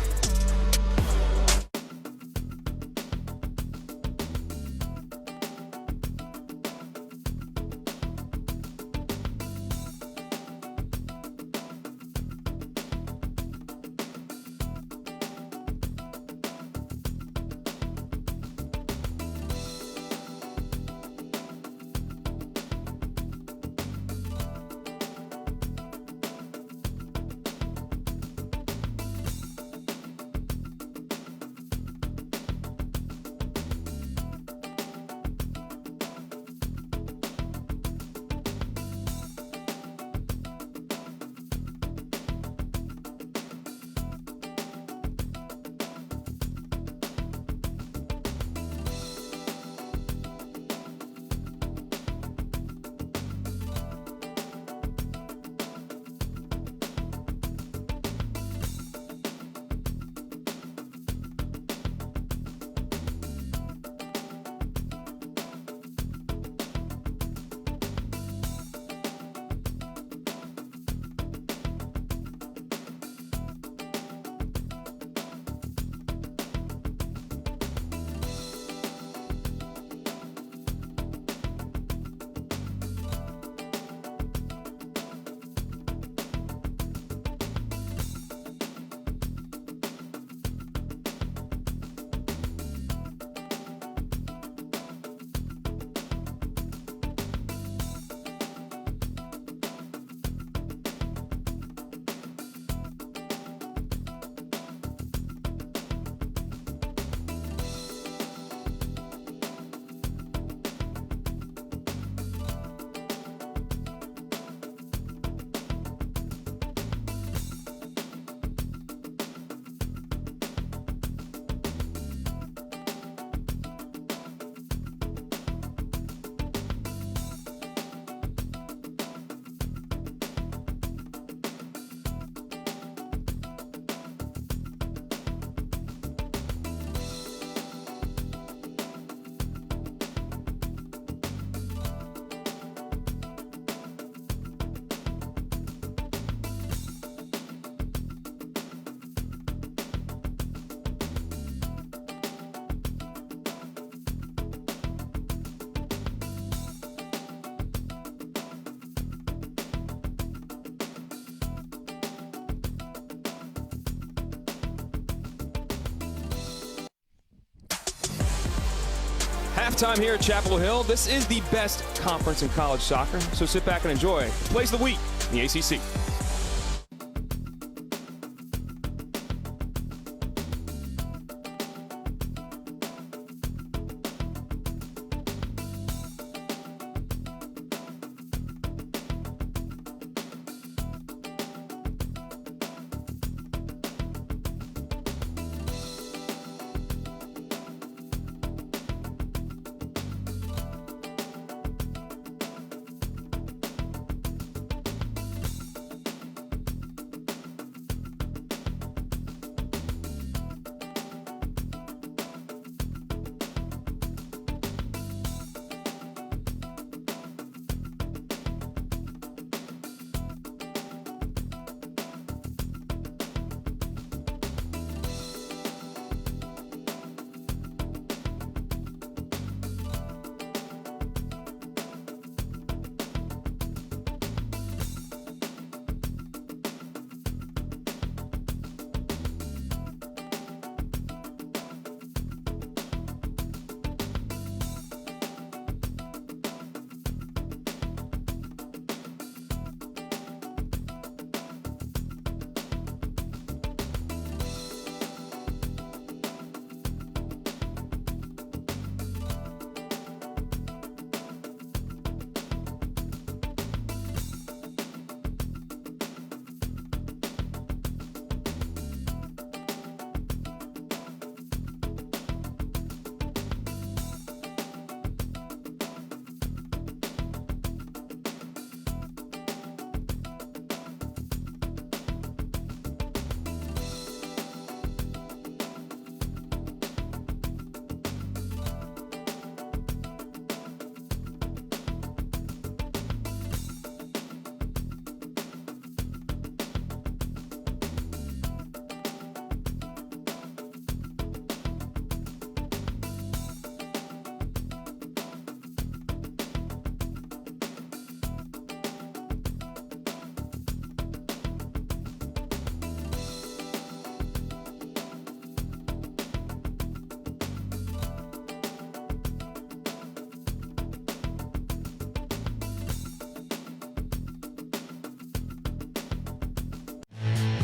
Halftime here at Chapel Hill. This is the best conference in college soccer, so sit back and enjoy the plays of the week in the ACC.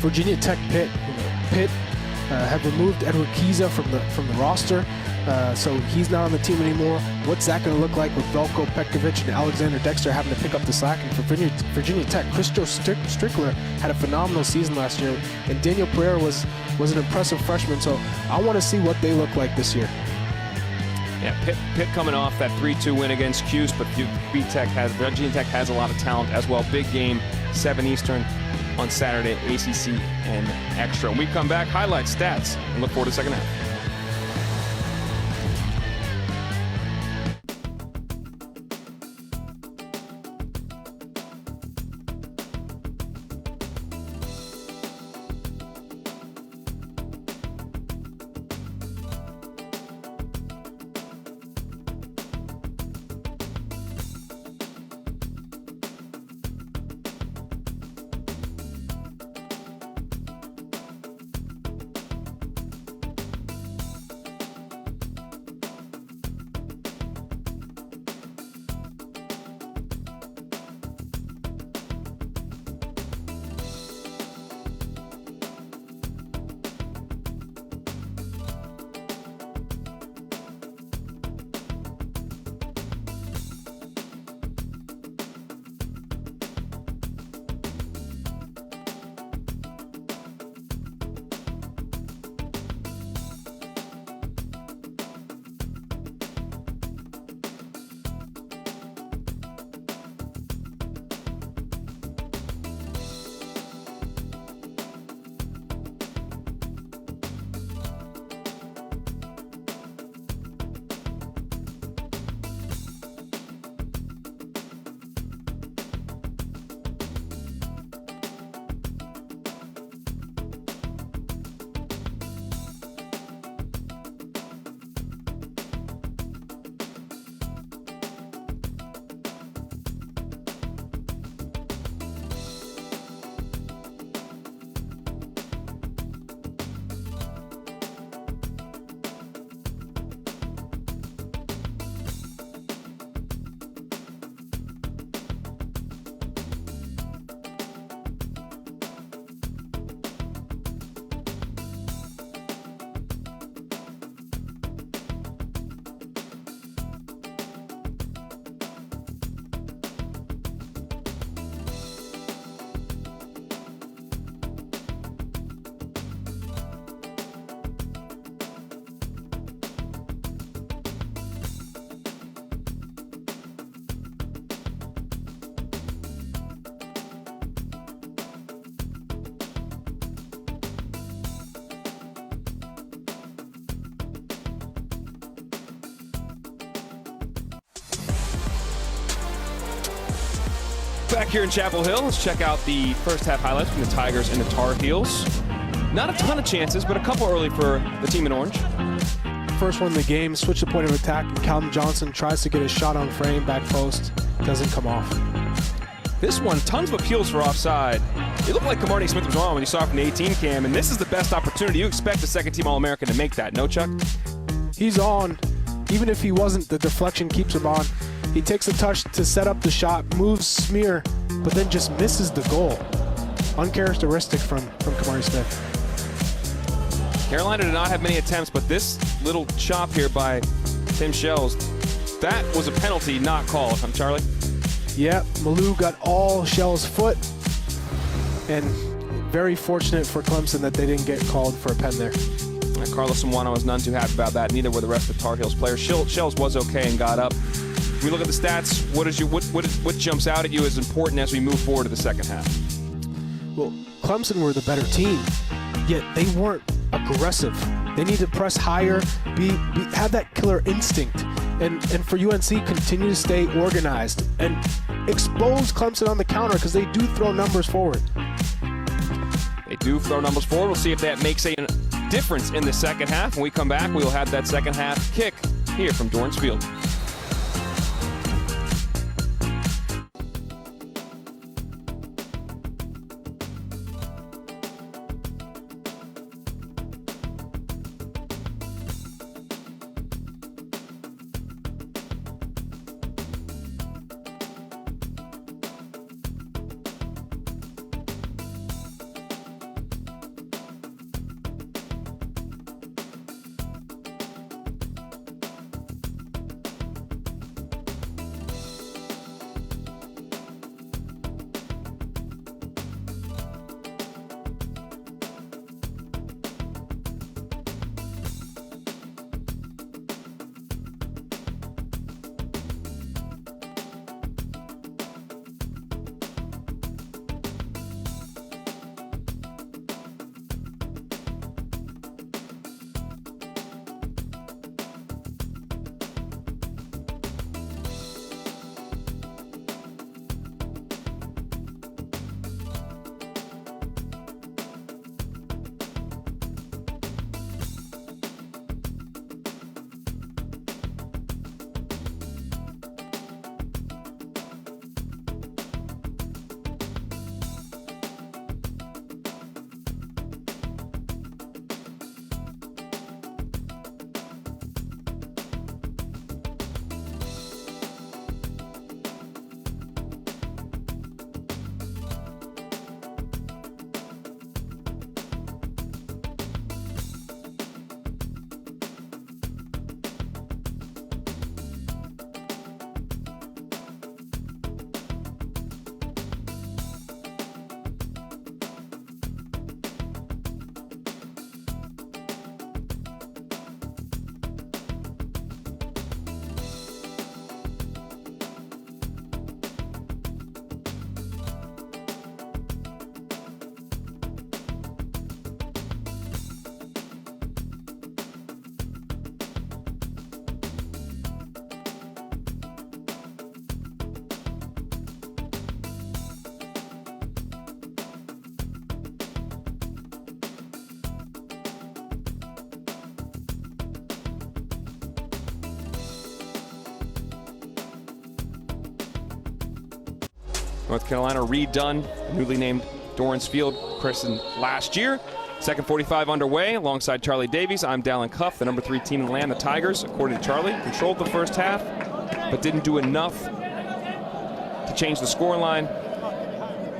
Virginia Tech Pitt. Pitt have removed Edward Kiza from the roster, so he's not on the team anymore. What's that going to look like with Velko Petkovic and Alexander Dexter having to pick up the slack? And for Virginia Tech, Christo Strickler had a phenomenal season last year, and Daniel Pereira was an impressive freshman, so I want to see what they look like this year. Yeah, Pitt coming off that 3-2 win against Cuse, but Virginia Tech has a lot of talent as well. Big game, 7 Eastern on Saturday, ACC and Extra. When we come back, highlights, stats, and look forward to the second half. Back here in Chapel Hill, let's check out the first half highlights from the Tigers and the Tar Heels. Not a ton of chances, but a couple early for the team in orange. First one in the game, switch the point of attack, and Calvin Johnson tries to get a shot on frame, back post, doesn't come off. This one, tons of appeals for offside. It looked like Camardi Smith was on when you saw it from the 18 cam, and this is the best opportunity. You expect a second-team All-American to make that, no, Chuck? He's on. Even if he wasn't, the deflection keeps him on. He takes a touch to set up the shot, moves smear, but then just misses the goal. Uncharacteristic from Camardi Smith. Carolina did not have many attempts, but this little chop here by Tim Shells, that was a penalty not called, if I'm Charlie. Yeah, Malou got all Shell's foot, and very fortunate for Clemson that they didn't get called for a pen there. Carlos Simwano was none too happy about that. Neither were the rest of the Tar Heels players. Shells was okay and got up. When we look at the stats, what jumps out at you as important as we move forward to the second half? Well, Clemson were the better team, yet they weren't aggressive. They need to press higher, have that killer instinct, and for UNC, continue to stay organized and expose Clemson on the counter because they do throw numbers forward. They do throw numbers forward. We'll see if that makes a difference in the second half. When we come back, we will have that second half kick here from Dorrance Field. North Carolina redone, newly named Dorrance Field, christened last year. Second 45 underway alongside Charlie Davies. I'm Dallin Cuff, the number 3 team in the land, the Tigers, according to Charlie. Controlled the first half, but didn't do enough to change the scoreline.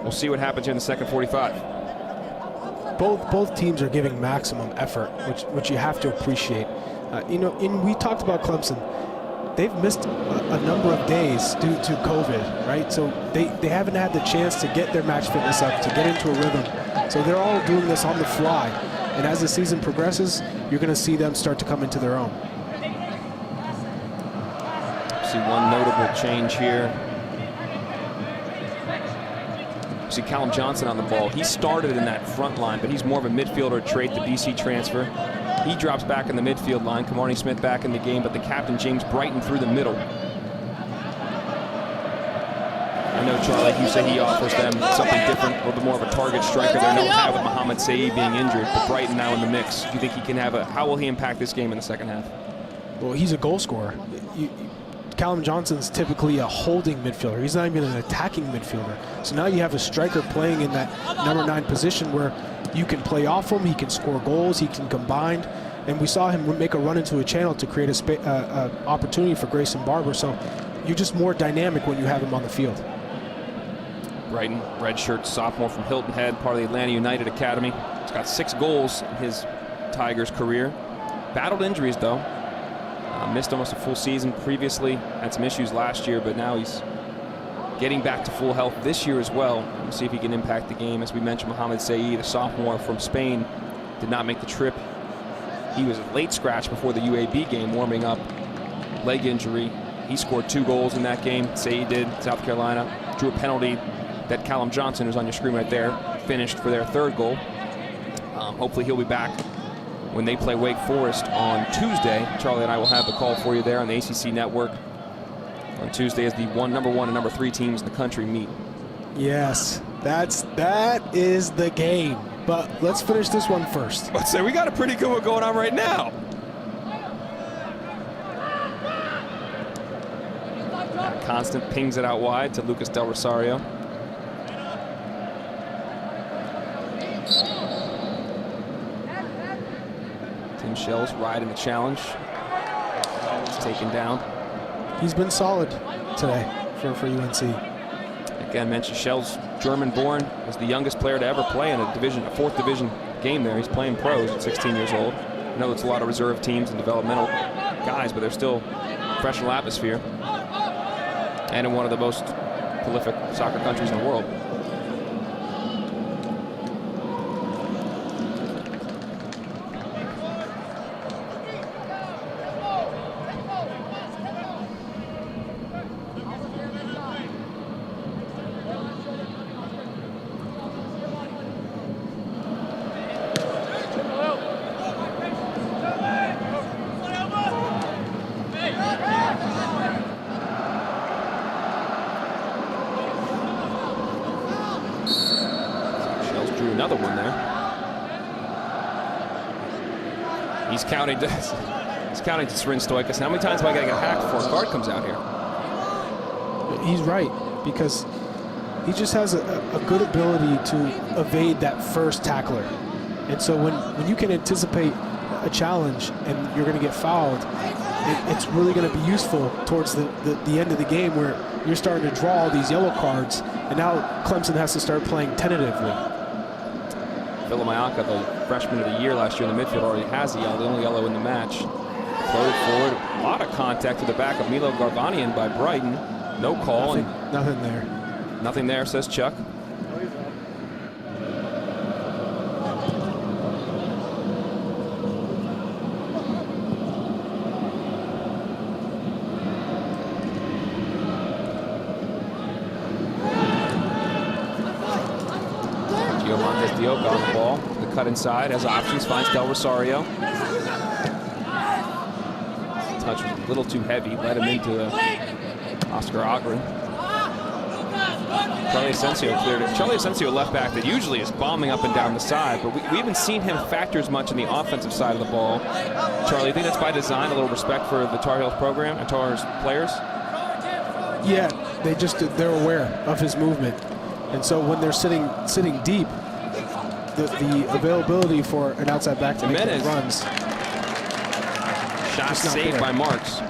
We'll see what happens here in the second 45. Both teams are giving maximum effort, which you have to appreciate. We talked about Clemson. They've missed a number of days due to COVID, right? So they haven't had the chance to get their match fitness up, to get into a rhythm. So they're all doing this on the fly. And as the season progresses, you're going to see them start to come into their own. See one notable change here. See Callum Johnson on the ball. He started in that front line, but he's more of a midfielder trait, the BC transfer. He drops back in the midfield line. Kamarni Smith back in the game, but the captain, James Brighton, through the middle. I know, Charlie, you say he offers them something different, a little bit more of a target striker. They don't have with Mohamed Saeed being injured, but Brighton now in the mix. Do you think he can have how will he impact this game in the second half? Well, he's a goal scorer. Callum Johnson's typically a holding midfielder. He's not even an attacking midfielder. So now you have a striker playing in that number 9 position where you can play off him, he can score goals, he can combine. And we saw him make a run into a channel to create a opportunity for Grayson Barber. So you're just more dynamic when you have him on the field. Brighton, redshirt sophomore from Hilton Head, part of the Atlanta United Academy. He's got 6 goals in his Tigers career. Battled injuries, though. Missed almost a full season previously. Had some issues last year, but now he's getting back to full health this year as well. We'll see if he can impact the game. As we mentioned, Mohamed Saeed, a sophomore from Spain, did not make the trip. He was a late scratch before the UAB game, warming up, leg injury. He scored 2 goals in that game. Saeed did, South Carolina. Drew a penalty that Callum Johnson, who's on your screen right there, finished for their 3rd goal. Hopefully he'll be back when they play Wake Forest on Tuesday. Charlie and I will have the call for you there on the ACC network on Tuesday as the number 1 and number 3 teams in the country meet. Yes, that is the game. But let's finish this one first. Let's say we got a pretty good one going on right now. Constant pings it out wide to Lucas Del Rosario. Tim Shells riding the challenge. He's taken down. He's been solid today for UNC. Again, mentioned Shells, German-born, was the youngest player to ever play in a 4th division game there. He's playing pros at 16 years old. I know it's a lot of reserve teams and developmental guys, but they're still professional atmosphere. And in one of the most prolific soccer countries in the world. Another one there. He's counting to Srin Stoichkos. How many times am I going to get hacked before a guard comes out here? He's right, because he just has a good ability to evade that first tackler. And so when you can anticipate a challenge and you're going to get fouled, it's really going to be useful towards the end of the game where you're starting to draw all these yellow cards, and now Clemson has to start playing tentatively. Villamayaka, the freshman of the year last year in the midfield, already has the only yellow in the match. Floated forward, a lot of contact to the back of Milo Garvanian by Brighton. No call. Nothing there. Nothing there, says Chuck. Dioka on the ball. The cut inside, has options, finds Del Rosario. Touch was a little too heavy, led him into Oscar Ogren. Charlie Asensio cleared it. Charlie Asensio, left back that usually is bombing up and down the side, but we haven't seen him factor as much in the offensive side of the ball. Charlie, you think that's by design, a little respect for the Tar Heels program and Tar Heels players? Yeah, they're aware of his movement, and so when they're sitting deep, the availability for an outside back to make those runs. Shot saved by Marks.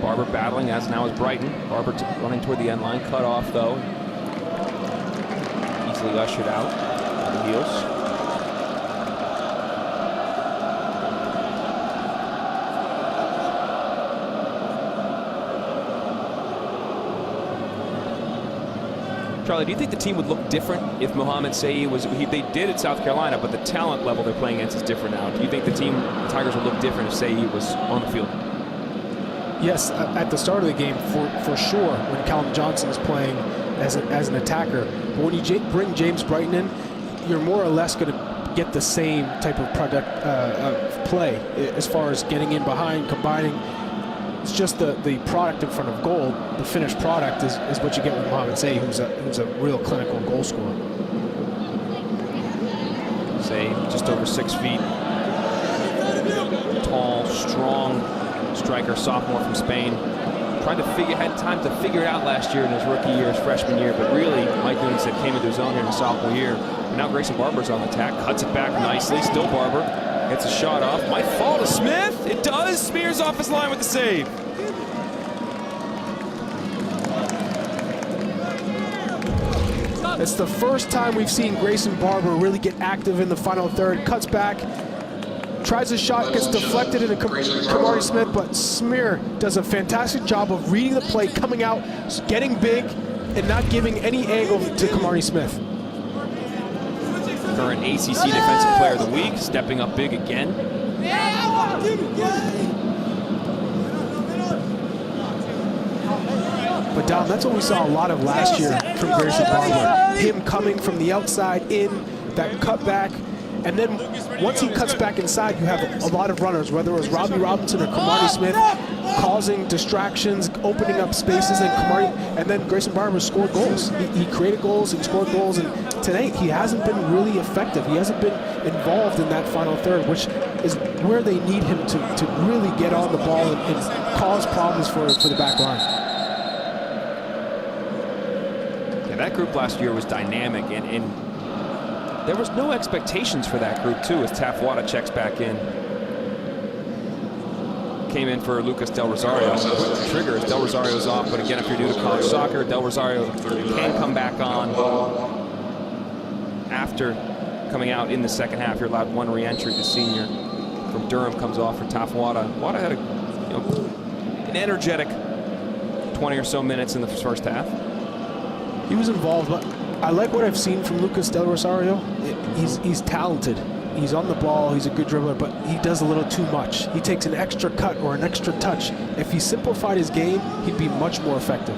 Barber battling, as now is Brighton. Barber running toward the end line, cut off though. Easily ushered out by the heels. Charlie, do you think the team would look different if Mohamed Saeed was, they did at South Carolina, but the talent level they're playing against is different now. Do you think the Tigers would look different if Saeed was on the field? Yes, at the start of the game, for sure, when Callum Johnson is playing as an attacker. But when you bring James Brighton in, you're more or less going to get the same type of play as far as getting in behind, combining. It's just the product in front of goal. The finished product is what you get with Mohamed Saeed, who's a real clinical goal scorer. Saeed, just over 6 feet. Tall, strong striker, sophomore from Spain. Tried to had time to figure it out last year in his rookie year, his freshman year, but really, Mike Noonan said, came into his own here in his sophomore year. And now Grayson Barber's on the attack, cuts it back nicely. Still Barber gets a shot off. Might fall to Smith. It does. Spears off his line with the save. It's the first time we've seen Grayson Barber really get active in the final third. Cuts back. Tries a shot, gets deflected into Kamari Smith, but Smear does a fantastic job of reading the play, coming out, getting big, and not giving any angle to Kamari Smith. Current ACC Defensive Player of the Week, stepping up big again. But Dom, that's what we saw a lot of last year from Grayson Barber. Him coming from the outside in, that cutback. And then once he cuts back inside, you have a lot of runners, whether it was Robbie Robinson or Kamari Smith, causing distractions, opening up spaces, and then Grayson Barber scored goals. He created goals and scored goals, and tonight he hasn't been really effective. He hasn't been involved in that final third, which is where they need him to really get on the ball and cause problems for the back line. Yeah, that group last year was dynamic, and there was no expectations for that group, too, as Tafuata checks back in. Came in for Lucas Del Rosario. The trigger is Del Rosario's off, but again, if you're new to college soccer, Del Rosario can come back on after coming out in the second half. You're allowed one re-entry. The senior from Durham comes off for Tafuata. Tafuata had an energetic 20 or so minutes in the first half. He was involved, but I like what I've seen from Lucas Del Rosario. He's talented. He's on the ball. He's a good dribbler, but he does a little too much. He takes an extra cut or an extra touch. If he simplified his game, he'd be much more effective.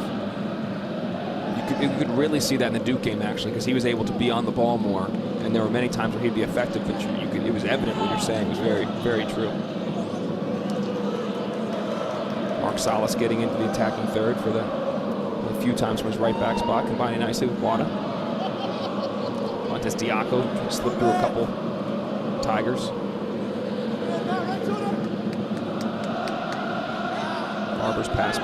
You could really see that in the Duke game, actually, because he was able to be on the ball more, and there were many times where he'd be effective, but it was evident what you're saying. It was very, very true. Mark Salas getting into the attacking third for a few times from his right back spot, combining nicely with Wada. Montes Diaco slipped through a couple Tigers. Barber's pass.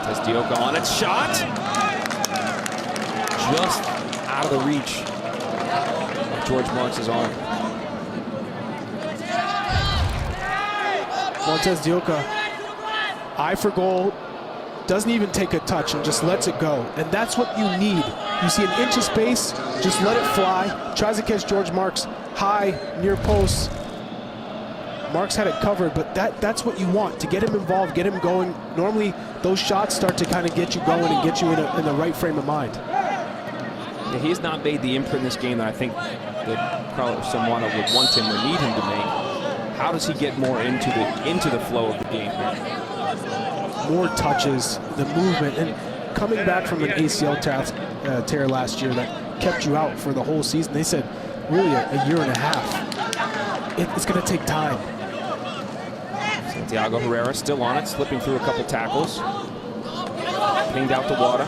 Montes Diaco on its shot. Just out of the reach of George Marks' arm. Montez Dioka eye for goal, doesn't even take a touch and just lets it go. And that's what you need. You see an inch of space, just let it fly. Tries to catch George Marks high, near post. Marks had it covered, but that's what you want, to get him involved, get him going. Normally, those shots start to kind of get you going and get you in the right frame of mind. Yeah, he's not made the imprint in this game that I think that Carlos Zamora would want him or need him to make. How does he get more into the flow of the game here? More touches, the movement, and coming back from an ACL tear last year that kept you out for the whole season. They said really a year and a half. It's going to take time. Santiago Herrera still on it, slipping through a couple tackles. Pinged out to Wada.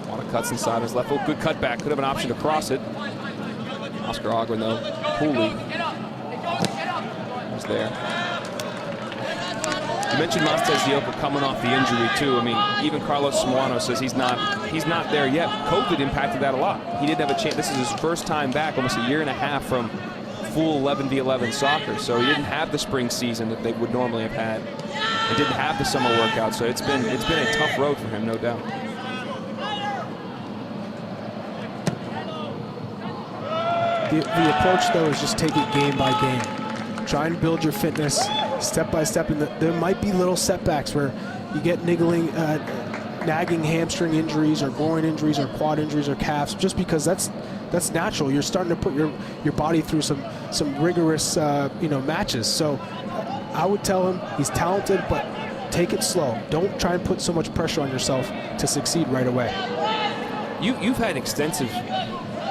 Wada cuts inside his left foot. Good cutback. Could have an option to cross it. Oscar Ogren, though, coolly was there. You mentioned Montez Dioco coming off the injury, too. I mean, even Carlos Samuano says he's not there yet. COVID impacted that a lot. He didn't have a chance. This is his first time back, almost a year and a half from full 11v11 soccer. So he didn't have the spring season that they would normally have had. And didn't have the summer workout. So it's been a tough road for him, no doubt. The approach, though, is just take it game by game. Try and build your fitness step by step. And there might be little setbacks where you get nagging hamstring injuries or groin injuries or quad injuries or calves, just because that's natural. You're starting to put your body through some rigorous matches. So I would tell him he's talented, but take it slow. Don't try and put so much pressure on yourself to succeed right away. You've had extensive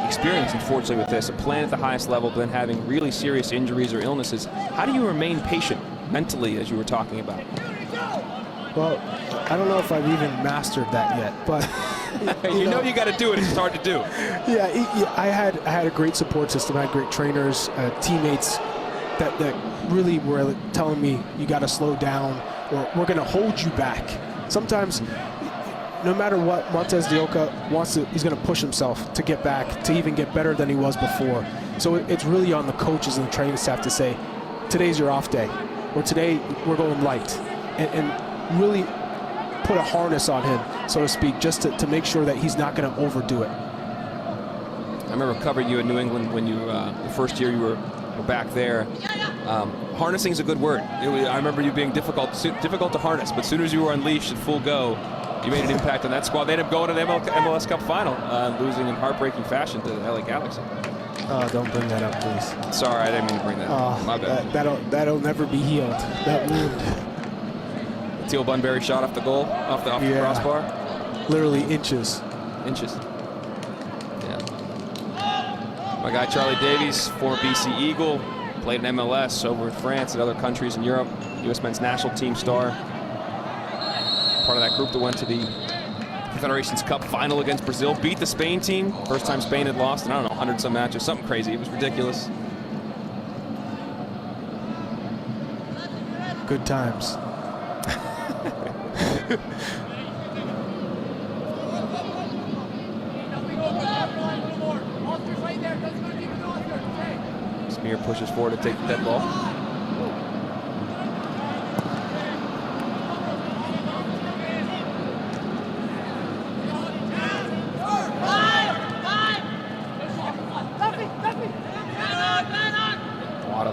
experience, unfortunately, with this, playing at the highest level, but then having really serious injuries or illnesses. How do you remain patient mentally, as you were talking about? Well, I don't know if I've even mastered that yet, but you know you got to do it. It's hard to do. Yeah, I had a great support system. I had great trainers, teammates that really were telling me you got to slow down, or we're going to hold you back. Sometimes, no matter what, Montez Dioca he's going to push himself to get back, to even get better than he was before. So it's really on the coaches and the training staff to say, today's your off day, or today we're going light, and really put a harness on him, so to speak, just to make sure that he's not going to overdo it. I remember covering you in New England when you, the first year you were back there. Harnessing is a good word. I remember you being difficult to harness, but as soon as you were unleashed at full go, you made an impact on that squad. They ended up going to the MLS Cup final, losing in heartbreaking fashion to the LA Galaxy. Oh, don't bring that up, please. Sorry, I didn't mean to bring that up. My bad. That'll never be healed. That wound. Teal Bunbury shot off the goal, off the crossbar. Literally inches. Inches. Yeah. My guy Charlie Davies, former BC Eagle, played in MLS over in France and other countries in Europe. U.S. men's national team star. Part of that group that went to the Confederations Cup final against Brazil, beat the Spain team. First time Spain had lost in, I don't know, 100-some matches, something crazy. It was ridiculous. Good times. Smear pushes forward to take the dead ball.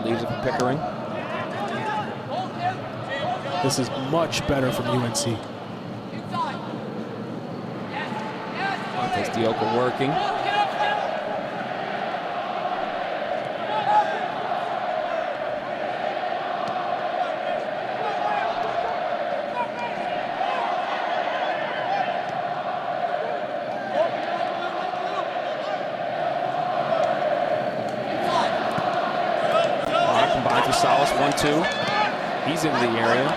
Leaves it for Pickering. This is much better from UNC. Montez Dioca working. Salas, 1-2. He's into the area.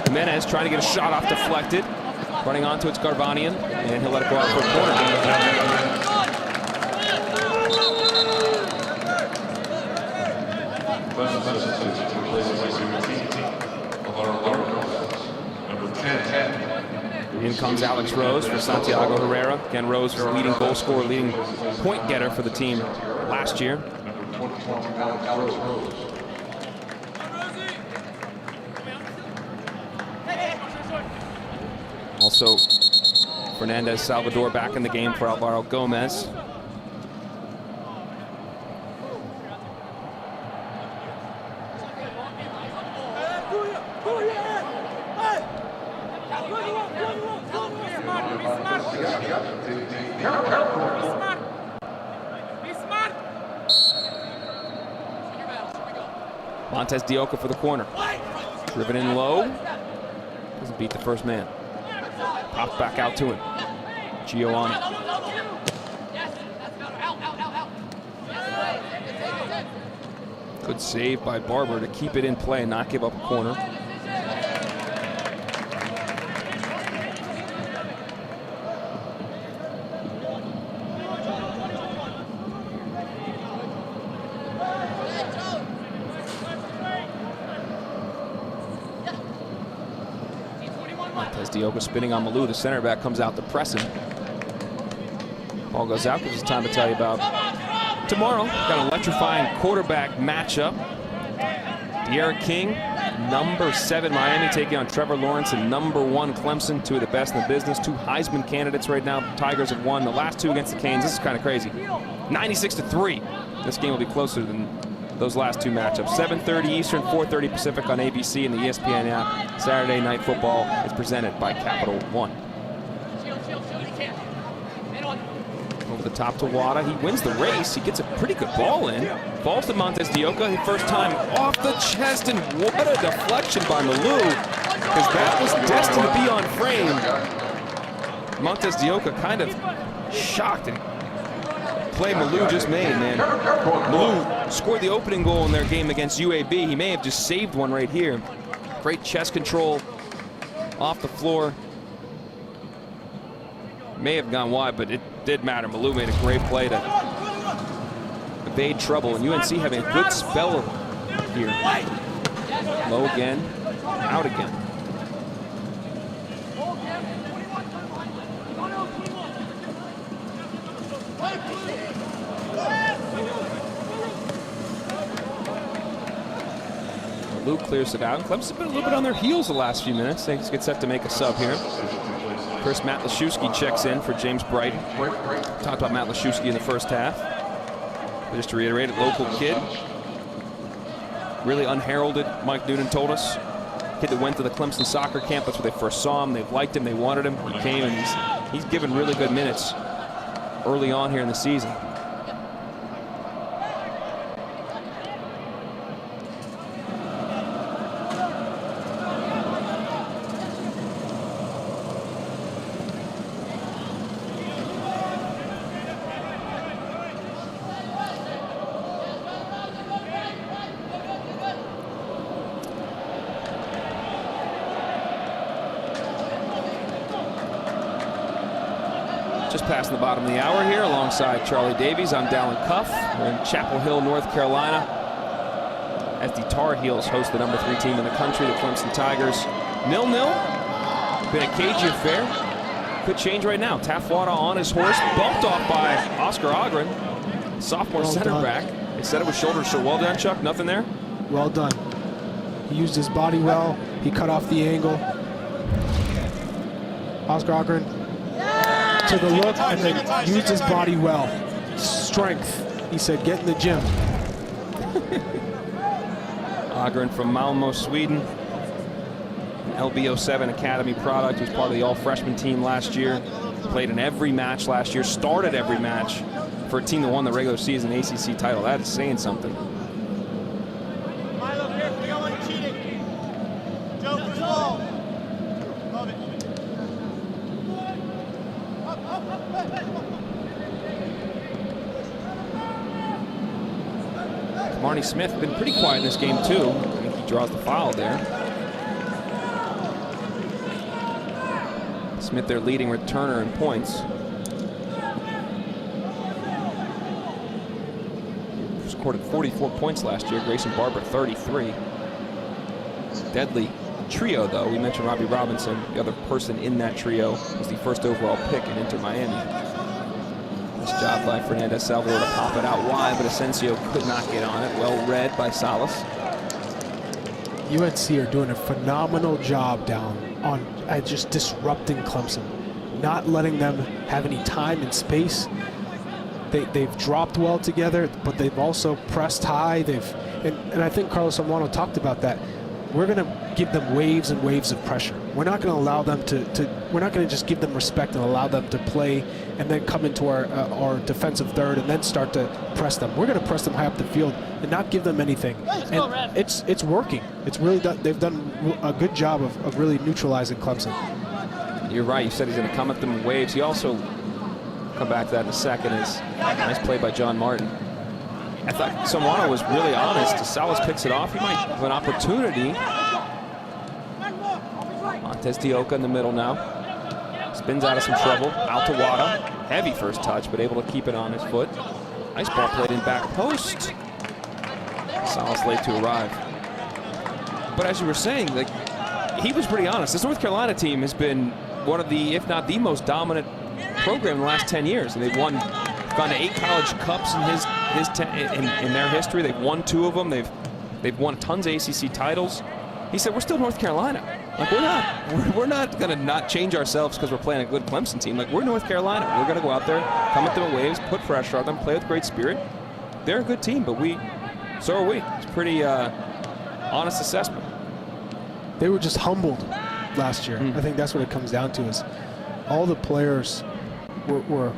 Jimenez trying to get a shot off deflected. Running onto it's Garbanian, and he'll let it go out for a corner. In comes Alex Rose for Santiago Herrera. Again, Rose was the leading goal scorer, leading point getter for the team last year. Also, Fernandez Salvador back in the game for Alvaro Gomez. Montez Dioka for the corner. Driven in low. Doesn't beat the first man. Pops back out to him. Gio on it. Good save by Barber to keep it in play and not give up a corner. Dioka spinning on Malou. The center back comes out to press him. Ball goes out, because it's time to tell you about tomorrow. Got an electrifying quarterback matchup. De'Ara King, number 7 Miami, taking on Trevor Lawrence and number 1 Clemson. Two of the best in the business. 2 Heisman candidates right now. The Tigers have won the last 2 against the Canes. This is kind of crazy. 96-3. This game will be closer than those last 2 matchups. 7:30 Eastern, 4:30 Pacific on ABC and the ESPN app. Saturday Night Football is presented by Capital One. Over the top to Wada. He wins the race. He gets a pretty good ball in. Falls to Montez Dioka. His first time off the chest, and what a deflection by Malou, because that was destined to be on frame. Montez Dioka kind of shocked and play Malou just made, man. Malou scored the opening goal in their game against UAB. He may have just saved one right here. Great chest control off the floor. May have gone wide, but it did matter. Malou made a great play to evade trouble, and UNC having a good spell here. Low again, out again. Malou clears it out. Clemson's been a little bit on their heels the last few minutes. They get set to make a sub here. First, Matt Leszewski checks in for James Brighton. Talked about Matt Leszewski in the first half. But just to reiterate, a local kid. Really unheralded, Mike Noonan told us. Kid that went to the Clemson soccer camp. That's where they first saw him. They liked him. They wanted him. He came, and he's given really good minutes early on here in the season. Just passing the bottom of the hour here alongside Charlie Davies. I'm Dallin Cuff. We're in Chapel Hill, North Carolina, as the Tar Heels host the number 3 team in the country, the Clemson Tigers. 0-0. Been a cagey affair. Could change right now. Taffwada on his horse, bumped off by Oscar Ogren, sophomore center back. They said it was shoulder, so well done, Chuck. Nothing there? Well done. He used his body well. He cut off the angle. Oscar Ogren took a look and then used his body well. Strength. He said, get in the gym. Ogren from Malmö, Sweden. An LB07 Academy product. He was part of the all-freshman team last year. Played in every match last year. Started every match for a team that won the regular season ACC title. That is saying something. Marnie Smith been pretty quiet in this game too. I think he draws the foul there. Smith, their leading returner in points. Scored 44 points last year. Grayson Barber 33. Deadly trio though. We mentioned Robbie Robinson. The other person in that trio was the first overall pick in Inter Miami. Nice job by Fernandez Salvador to pop it out wide, but Asensio could not get on it. Well read by Salas. UNC are doing a phenomenal job down on just disrupting Clemson, not letting them have any time and space. They've dropped well together, but they've also pressed high. And I think Carlos Zamorano talked about that. We're going to give them waves and waves of pressure. We're not going to allow them we're not going to just give them respect and allow them to play and then come into our defensive third and then start to press them. We're going to press them high up the field and not give them anything. And it's working. It's really they've done a good job of really neutralizing Clemson. You're right. You said he's going to come at them in waves. He also, come back to that in a second, is nice play by John Martin. I thought Zamorano was really honest. Salas picks it off. He might have an opportunity. Montez Dioka in the middle now. Spins out of some trouble. Out to Wada. Heavy first touch, but able to keep it on his foot. Nice ball played in back post. Salas late to arrive. But as you were saying, like, he was pretty honest. This North Carolina team has been one of the, if not the most dominant program in the last 10 years. And they've gone to 8 college cups in their history. They've won 2 of them. They've won tons of ACC titles. He said, we're still North Carolina. Like, we're not going to not change ourselves because we're playing a good Clemson team. Like, we're North Carolina. We're going to go out there, come at them in waves, put pressure on them, play with great spirit. They're a good team, but so are we. It's a pretty honest assessment. They were just humbled last year. I think that's what it comes down to, is all the players were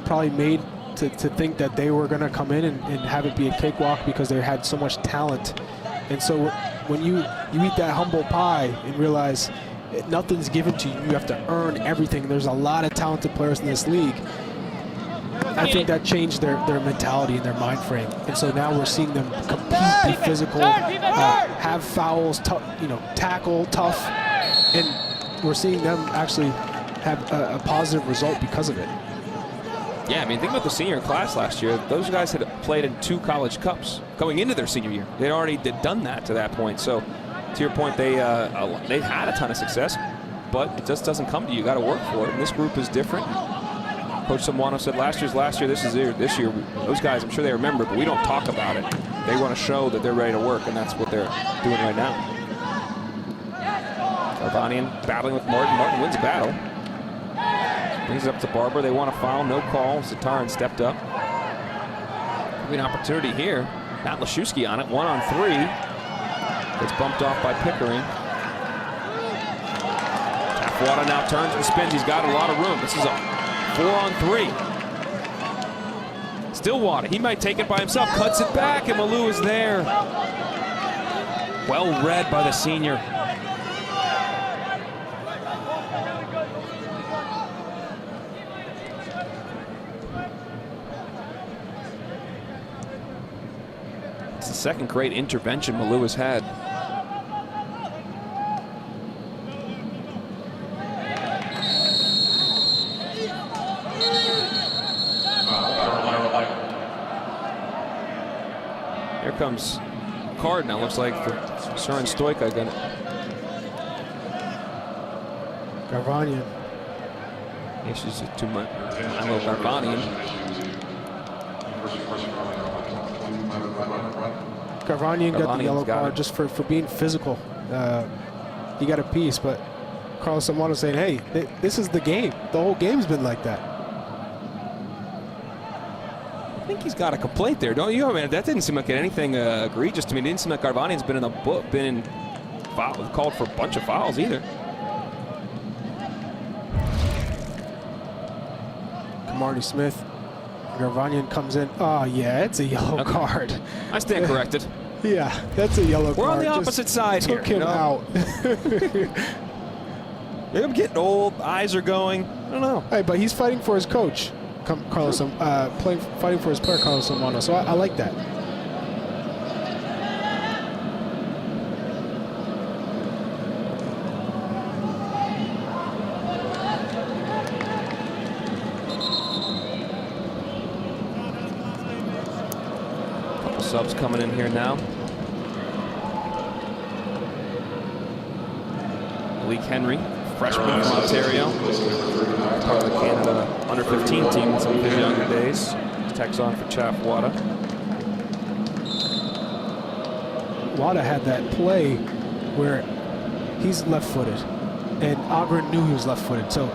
probably made to think that they were going to come in and have it be a cakewalk because they had so much talent. And so when you eat that humble pie and realize nothing's given to you, you have to earn everything. There's a lot of talented players in this league. I think that changed their mentality and their mind frame. And so now we're seeing them compete, be physical, have fouls, tackle tough, and we're seeing them actually have a positive result because of it. Yeah, I mean, think about the senior class last year. Those guys had played in 2 college cups going into their senior year. They'd already done that to that point. So, to your point, they had a ton of success, but it just doesn't come to you. You got to work for it. And this group is different. Coach Zamorano said last year, this year. Those guys, I'm sure they remember, but we don't talk about it. They want to show that they're ready to work, and that's what they're doing right now. Garvanian battling with Martin. Martin wins the battle. Brings it up to Barber. They want a foul. No call. Zatarin stepped up. Could be an opportunity here. Matt Leszewski on it. 1-on-3. Gets bumped off by Pickering. Tafuada now turns and spins. He's got a lot of room. This is a 4-on-3. Still Wada. He might take it by himself. Cuts it back, and Malou is there. Well read by the senior. It's the second great intervention Malou has had. Here comes card now, looks like, for Søren Stoika. Garvanian. Issues it too much. Milo Garvanian. Garvanian got the yellow card just for being physical. He got a piece, but Carlos Zamorano saying, hey, this is the game. The whole game's been like that. I think he's got a complaint there, don't you? I mean, that didn't seem like anything egregious to me. It didn't seem like Garvanian's been in the book, called for a bunch of fouls either. Camardi Smith. Garvanian comes in. Oh, yeah, it's a yellow card. I stand corrected. Yeah, that's a yellow card. We're on the opposite side here. Took him out. I'm getting old. Eyes are going. I don't know. Hey, but he's fighting for his coach, Carlos, fighting for his player, Carlos Zamorano. So I like that. Subs coming in here now. Malik Henry, freshman from Ontario, part of the Canada under-15 team in some of his younger days. Techs on for Chaf Wada. Wada had that play where he's left-footed. and Ogren knew he was left-footed. So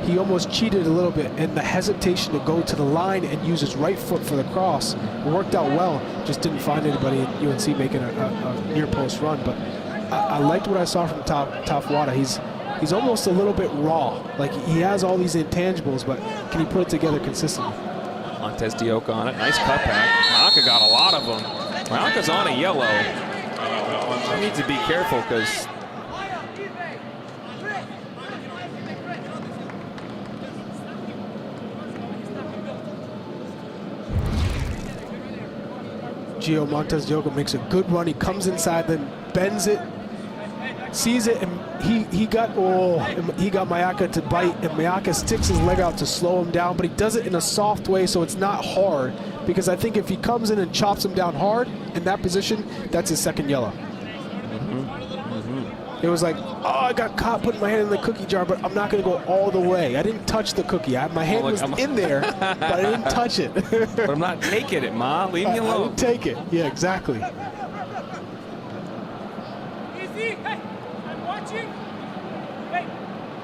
he almost cheated a little bit, and the hesitation to go to the line and use his right foot for the cross worked out well. Just didn't find anybody in UNC making a near-post run. But I liked what I saw from Tafwada. He's almost a little bit raw. Like, he has all these intangibles, but can he put it together consistently? Montez Dioka on it. Nice cutback. Mayaka got a lot of them. Mayaka's on a yellow. He needs to be careful because Gio Montez Dioka makes a good run. He comes inside, then bends it, sees it, and he got Mayaka to bite, and Mayaka sticks his leg out to slow him down, but he does it in a soft way, so it's not hard. Because I think if he comes in and chops him down hard in that position, that's his second yellow. It was like, oh, I got caught putting my hand in the cookie jar, but I'm not going to go all the way. I didn't touch the cookie. My hand was in there, but I didn't touch it. But I'm not taking it, Ma. Leave me alone. I didn't take it. Yeah, exactly. Easy. Hey, I'm watching. Hey,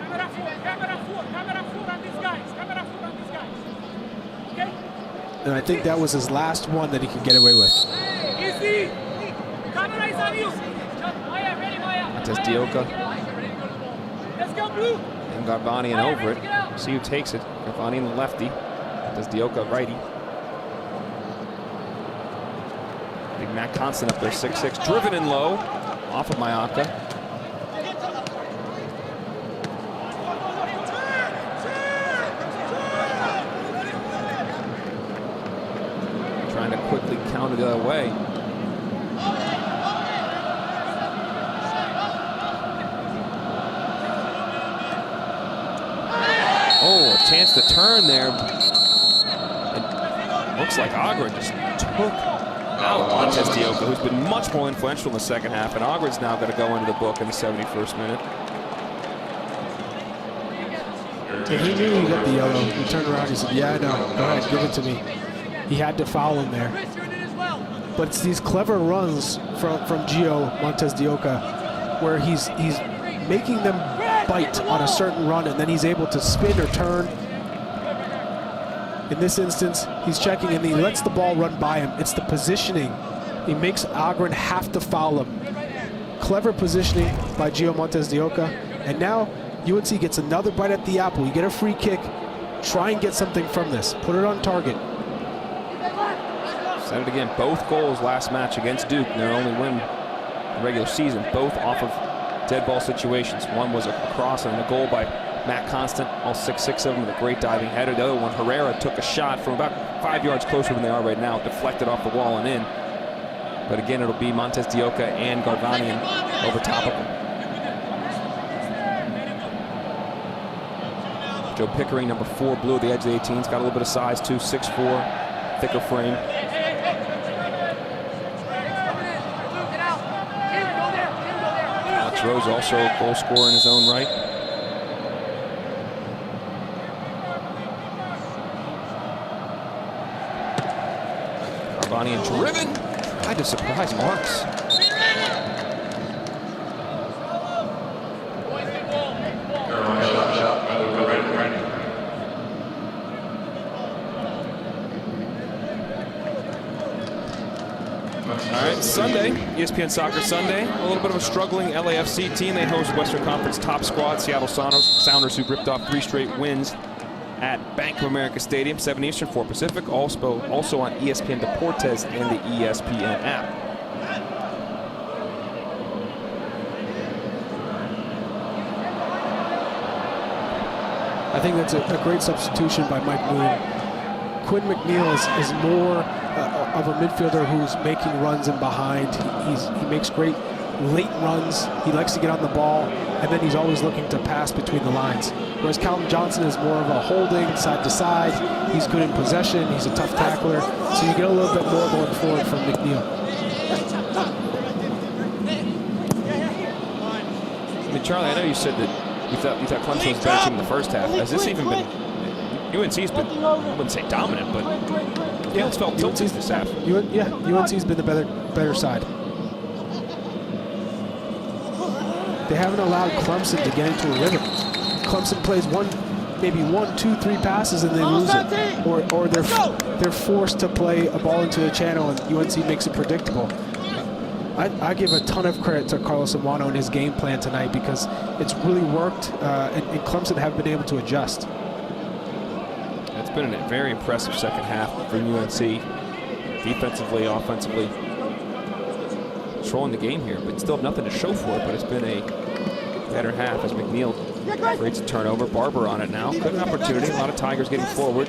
camera four on these guys. Camera four on these guys. Okay? And I think that was his last one that he could get away with. Easy. Camera is on you. Montez Dioka. Let's go, blue. And Garbanian over it. See who takes it. Garbanian the lefty. Montez Dioka righty. Big Matt Constant up there, 6'6". Driven in low. Off of Mayaka. Trying to quickly counter the other way. Oh, a chance to turn there. It looks like Ogren just took out Montez Dioka, who's been much more influential in the second half, and Ogren's now going to go into the book in the 71st minute. Yeah, he knew he got the yellow. He turned around, he said, yeah, I know. Go ahead, give it to me. He had to foul him there. But it's these clever runs from Gio Montez Dioka where he's making them bite on a certain run, and then he's able to spin or turn. In this instance, he's checking and he lets the ball run by him. It's the positioning. He makes Ogren have to foul him. Clever positioning by Gio Montez Dioka. And now UNC gets another bite at the apple. You get a free kick. Try and get something from this. Put it on target. Said it again. Both goals last match against Duke, their only win in the regular season, both off of dead ball situations. One was a cross and a goal by Matt Constant, all 6'6" of them with a great diving header. The other one, Herrera, took a shot from about 5 yards closer than they are right now, deflected off the wall and in. But again, it'll be Montez Dioka and Garbanian over top of him. Joe Pickering, number 4, blue at the edge of the 18's, got a little bit of size too, 6'4", thicker frame. Rose also a goal scorer in his own right. Garbanian driven. Tried to surprise Marks. All right, Sunday, ESPN Soccer Sunday. A little bit of a struggling LAFC team. They host Western Conference top squad, Seattle Sounders, who ripped off 3 straight wins at Bank of America Stadium, 7 Eastern, 4 Pacific, also on ESPN Deportes and the ESPN app. I think that's a great substitution by Mike Moon. Quinn McNeil is more of a midfielder who's making runs in behind. He makes great late runs. He likes to get on the ball, and then he's always looking to pass between the lines. Whereas Callum Johnson is more of a holding side to side. He's good in possession. He's a tough tackler. So you get a little bit more going forward from McNeil. I mean, Charlie, I know you said that you thought Clemson was better team in the first half. Has this even been? UNC's been, I wouldn't say dominant, but yeah, it's felt tilted this half. UNC's been the better side. they haven't allowed Clemson to get into a rhythm. Clemson plays maybe 1, 2, 3 passes and they lose it, or they're forced to play a ball into the channel and UNC makes it predictable. I give a ton of credit to Carlos Amano and his game plan tonight because it's really worked, and Clemson have been able to adjust. It's been a very impressive second half for UNC, defensively, offensively, controlling the game here, but still have nothing to show for it. But it's been a better half as McNeil creates a turnover. Barber on it now. Good opportunity. A lot of Tigers getting forward.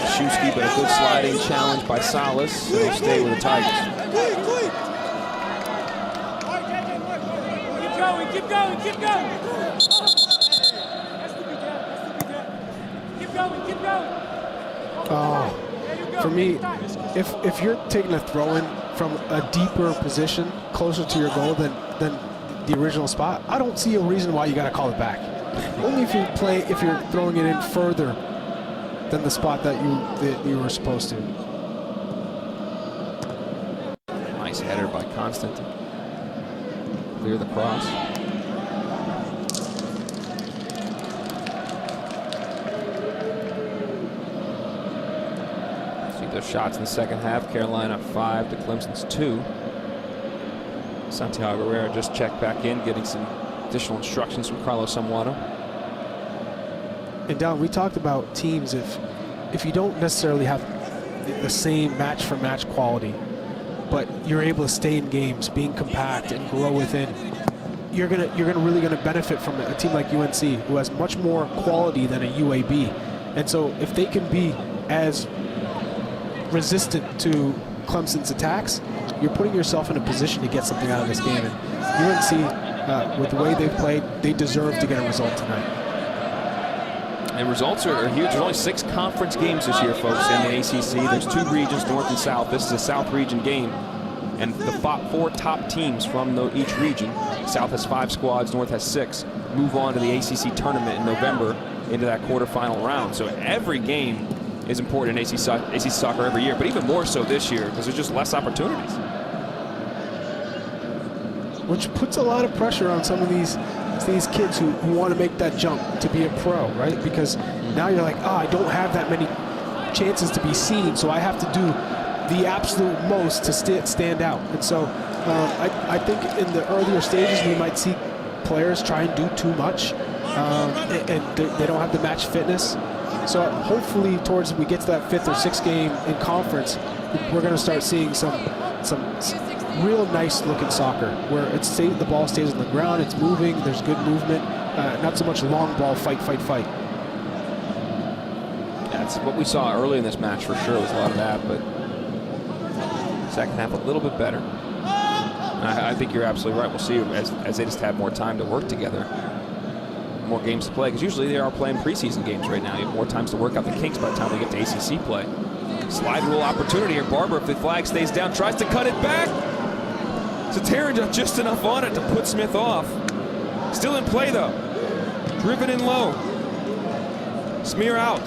Shusky, but a good sliding challenge by Salas. And he'll stay with the Tigers. Keep going, keep going. Has to be done. Keep going. For me, if you're taking a throw-in from a deeper position, closer to your goal than the original spot, I don't see a reason why you got to call it back. Only if you're throwing it in further than the spot that you were supposed to. Nice header by Constant. Clear the cross. See those shots in the second half. Carolina 5 to Clemson's 2. Santiago Guerrero just checked back in, getting some additional instructions from Carlos Zamorano. And Don, we talked about teams, if you don't necessarily have the same match-for-match quality, but you're able to stay in games, being compact and grow within, you're really gonna benefit from a team like UNC, who has much more quality than a UAB. And so if they can be as resistant to Clemson's attacks, you're putting yourself in a position to get something out of this game. And UNC, with the way they've played, they deserve to get a result tonight. And results are huge. There's only 6 conference games this year, folks, in the ACC. There's 2 regions, North and South. This is a South region game. And the 4 top teams from each region, South has 5 squads, North has 6, move on to the ACC tournament in November into that quarterfinal round. So every game is important in ACC soccer every year, but even more so this year because there's just less opportunities. Which puts a lot of pressure on some of these kids who want to make that jump to be a pro, right? Because now you're like, I don't have that many chances to be seen, so I have to do the absolute most to stand out. And so I think in the earlier stages we might see players try and do too much, and they don't have the match fitness. So hopefully towards we get to that 5th or 6th game in conference, we're going to start seeing some real nice looking soccer where the ball stays on the ground, it's moving, there's good movement, not so much long ball fight. That's what we saw early in this match for sure. Was a lot of that, but second half a little bit better. I think you're absolutely right. We'll see as they just have more time to work together, more games to play, because usually they are playing preseason games right now. You have more times to work out the kinks by the time we get to ACC play. Slide rule opportunity here. Barber, if the flag stays down, tries to cut it back. Saterra just enough on it to put Smith off. Still in play though. Driven in low. Smear out.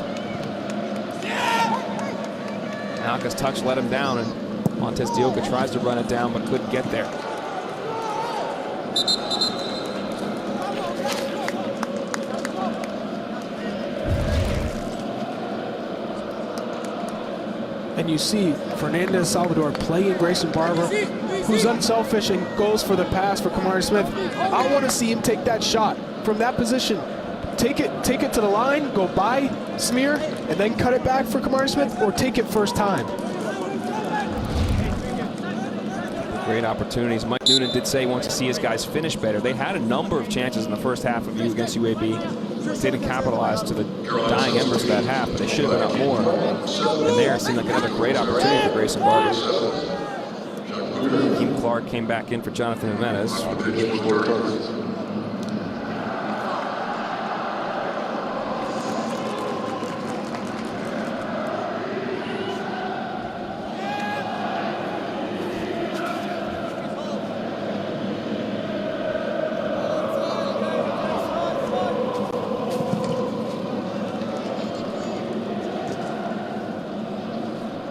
Alka's touch let him down, and Montez Dioka tries to run it down but couldn't get there. And you see Fernandez Salvador playing Grayson Barber, who's unselfish and goes for the pass for Kamari Smith. I want to see him take that shot from that position. Take it to the line, go by, smear, and then cut it back for Kamari Smith, or take it first time. Great opportunities. Mike Noonan did say he wants to see his guys finish better. They had a number of chances in the first half of U against UAB. They didn't capitalize to the dying embers of that half, but they should have been up more. And there seemed like another great opportunity for Grayson Barber. Keem Clark came back in for Jonathan Jimenez.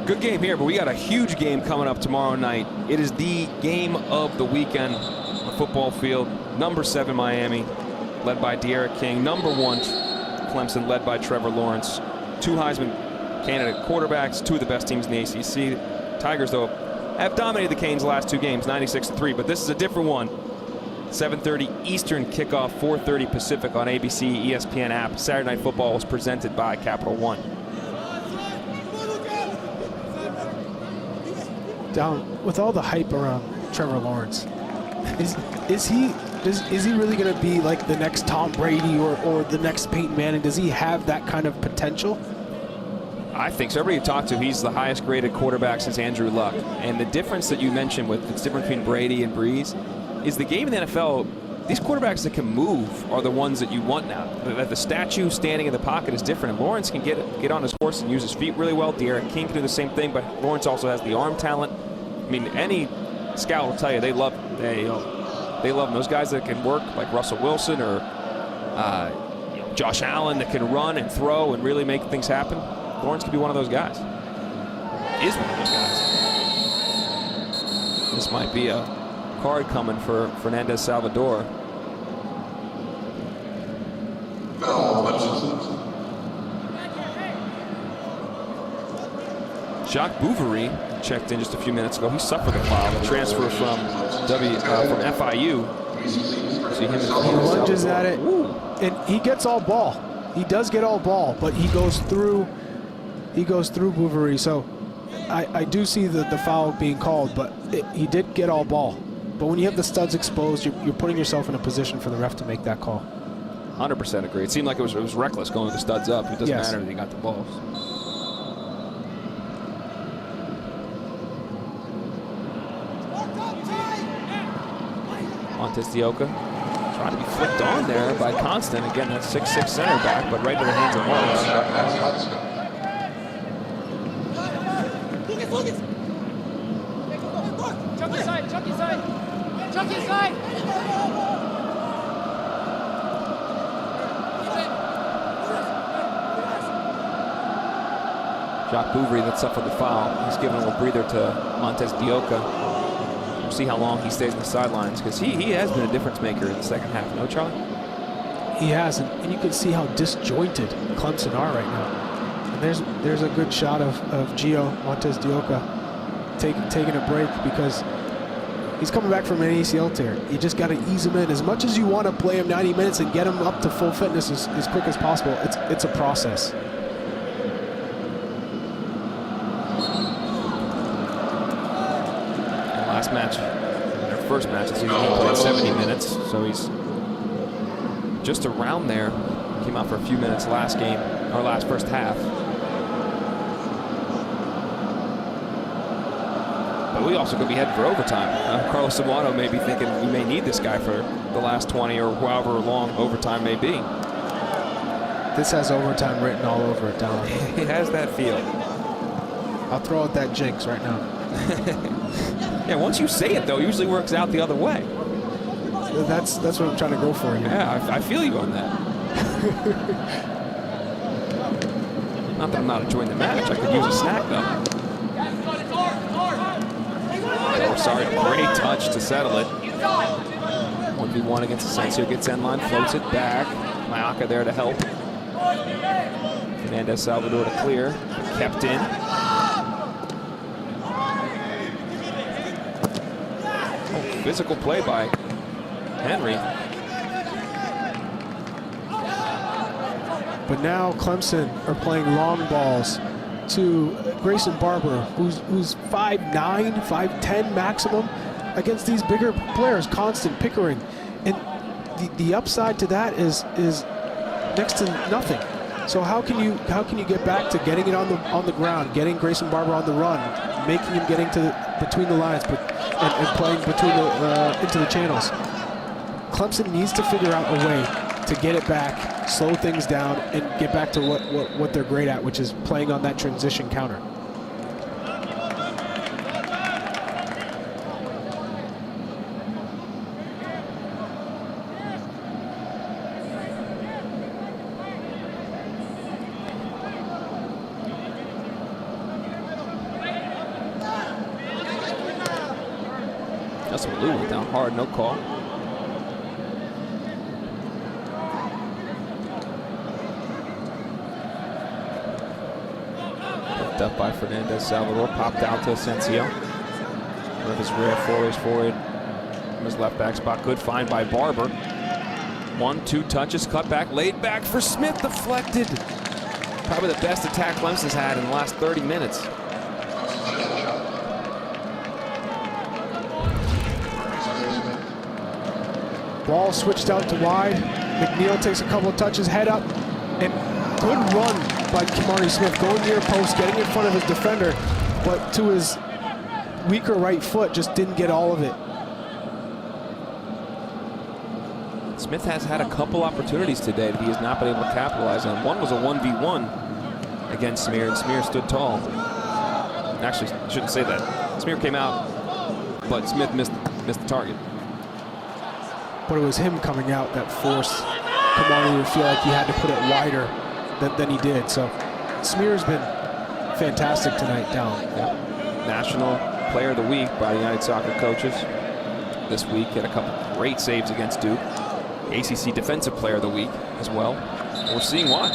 Good game here, but we got a huge game coming up tomorrow night. It is the game of the weekend. football field. Number 7 Miami, led by De'Ara King. Number 1 Clemson, led by Trevor Lawrence. 2 Heisman candidate quarterbacks, 2 of the best teams in the ACC. Tigers, though, have dominated the Canes the last 2 games, 96-3, but this is a different one. 7:30 Eastern kickoff, 4:30 Pacific on ABC, ESPN app. Saturday Night Football was presented by Capital One. Down with all the hype around Trevor Lawrence, is he really going to be like the next Tom Brady or the next Peyton Manning? Does he have that kind of potential? I think so. Everybody you talk to, he's the highest graded quarterback since Andrew Luck. And the difference that you mentioned with the difference between Brady and Breeze is the game in the NFL, these quarterbacks that can move are the ones that you want now. That the statue standing in the pocket is different. And Lawrence can get on his horse and use his feet really well. De'Ara King can do the same thing, but Lawrence also has the arm talent. I mean, any scout will tell you they love him. Those guys that can work, like Russell Wilson or Josh Allen, that can run and throw and really make things happen. Lawrence could be one of those guys. Is one of those guys. This might be a card coming for Fernandez Salvador. Jacques Bouverie checked in just a few minutes ago. He suffered the foul. The transfer from FIU. See him He lunges at it, and he gets all ball. He does get all ball, but he goes through Bouverie. So I do see the foul being called, but he did get all ball. But when you have the studs exposed, you're putting yourself in a position for the ref to make that call. 100% agree. It seemed like it was reckless going with the studs up. It doesn't matter that he got the balls. Montez Dioka trying to be flicked on there by Constant. Again, that 6'6" center back, but right to the hands of Marks. Chuck inside, Chuck inside. Chuck inside. Jacques Bouverie that suffered the foul. He's giving a little breather to Montez Dioka. We'll see how long he stays on the sidelines, because he has been a difference maker in the second half. No, Charlie? He has, and you can see how disjointed Clemson are right now. And there's a good shot of Gio Montez Dioka taking a break, because he's coming back from an ACL tear. You just got to ease him in. As much as you want to play him 90 minutes and get him up to full fitness as quick as possible, it's a process. Last match, their first match, he played 70 minutes, so he's just around there. Came out for a few minutes last game, or first half. But we also could be heading for overtime. Carlos Zamorano may be thinking we may need this guy for the last 20 or however long overtime may be. This has overtime written all over it, Don. It has that feel. I'll throw out that jinx right now. Yeah, once you say it, though, it usually works out the other way. That's what I'm trying to go for here. Yeah, I feel you on that. Not that I'm not enjoying the match. I could use a snack, though. Oh, sorry, great touch to settle it. 1v1 against Asensio, gets end line, floats it back. Mayaka there to help. Fernandez Salvador to clear, kept in. Physical play by Henry. But now Clemson are playing long balls to Grayson Barber, who's 5'9", 5'10" maximum, against these bigger players, Constant, Pickering. And the upside to that is next to nothing. So how can you get back to getting it on the ground, getting Grayson Barber on the run, making him getting between the lines, and playing between into the channels? Clemson needs to figure out a way to get it back, slow things down, and get back to what they're great at, which is playing on that transition counter. Justin Lou went down hard, no call. by Fernandez Salvador. Popped out to Asensio. One of his rare forays forward from his left back spot. Good find by Barber. 1-2 touches, cut back, laid back for Smith, deflected. Probably the best attack Clemson's had in the last 30 minutes. Ball switched out to wide. McNeil takes a couple of touches, head up, and good run by Kimani Smith, going near post, getting in front of his defender, but to his weaker right foot, just didn't get all of it. Smith has had a couple opportunities today that he has not been able to capitalize on. One was a 1v1 against Smear, and Smear stood tall. Actually, I shouldn't say that. Smear came out, but Smith missed the target. But it was him coming out that forced Kimani to feel like he had to put it wider than he did. So Smear's been fantastic tonight down. Yeah. National Player of the Week by United Soccer Coaches this week. Had a couple great saves against Duke. ACC Defensive Player of the Week as well. And we're seeing why.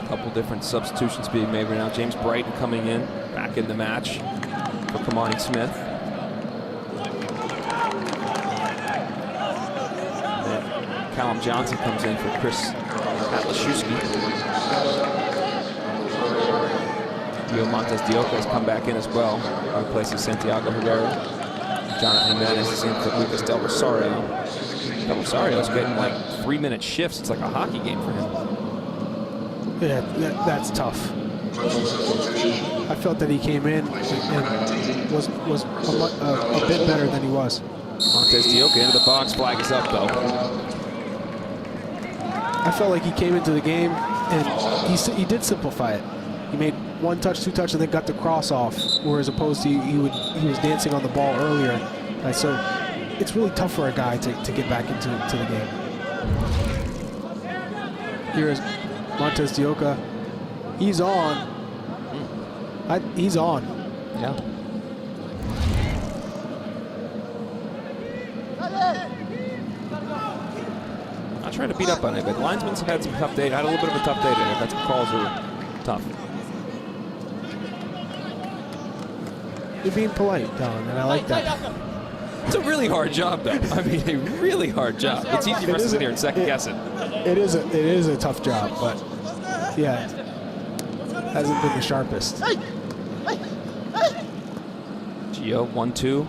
A couple different substitutions being made right now. James Brighton coming in, back in the match for Kimani Smith. And Callum Johnson comes in for Chris Atlashewski. Montes de Oca has come back in as well. Replaces Santiago Herrera. Jonathan Jimenez is in for Lucas Del Rosario. Del Rosario's getting like 3-minute shifts. It's like a hockey game for him. Yeah, that's tough. I felt that he came in and was a bit better than he was. Montes de Oca into the box. Flag is up though. I felt like he came into the game and he did simplify it. He made 1 touch, 2 touch, and then got the cross off, whereas opposed to he was dancing on the ball earlier. So it's really tough for a guy to get back into the game. Here is Montes de Oca. He's on. He's on. Yeah. Not trying to beat up on it, but the linesmen's had some tough day. Had a little bit of a tough day today. That's calls are tough. You're being polite, Don, and I like that. It's a really hard job, though. I mean, a really hard job. It's easy for us to sit here and second guess it. It is a tough job, but yeah, hasn't been the sharpest. Gio, 1-2.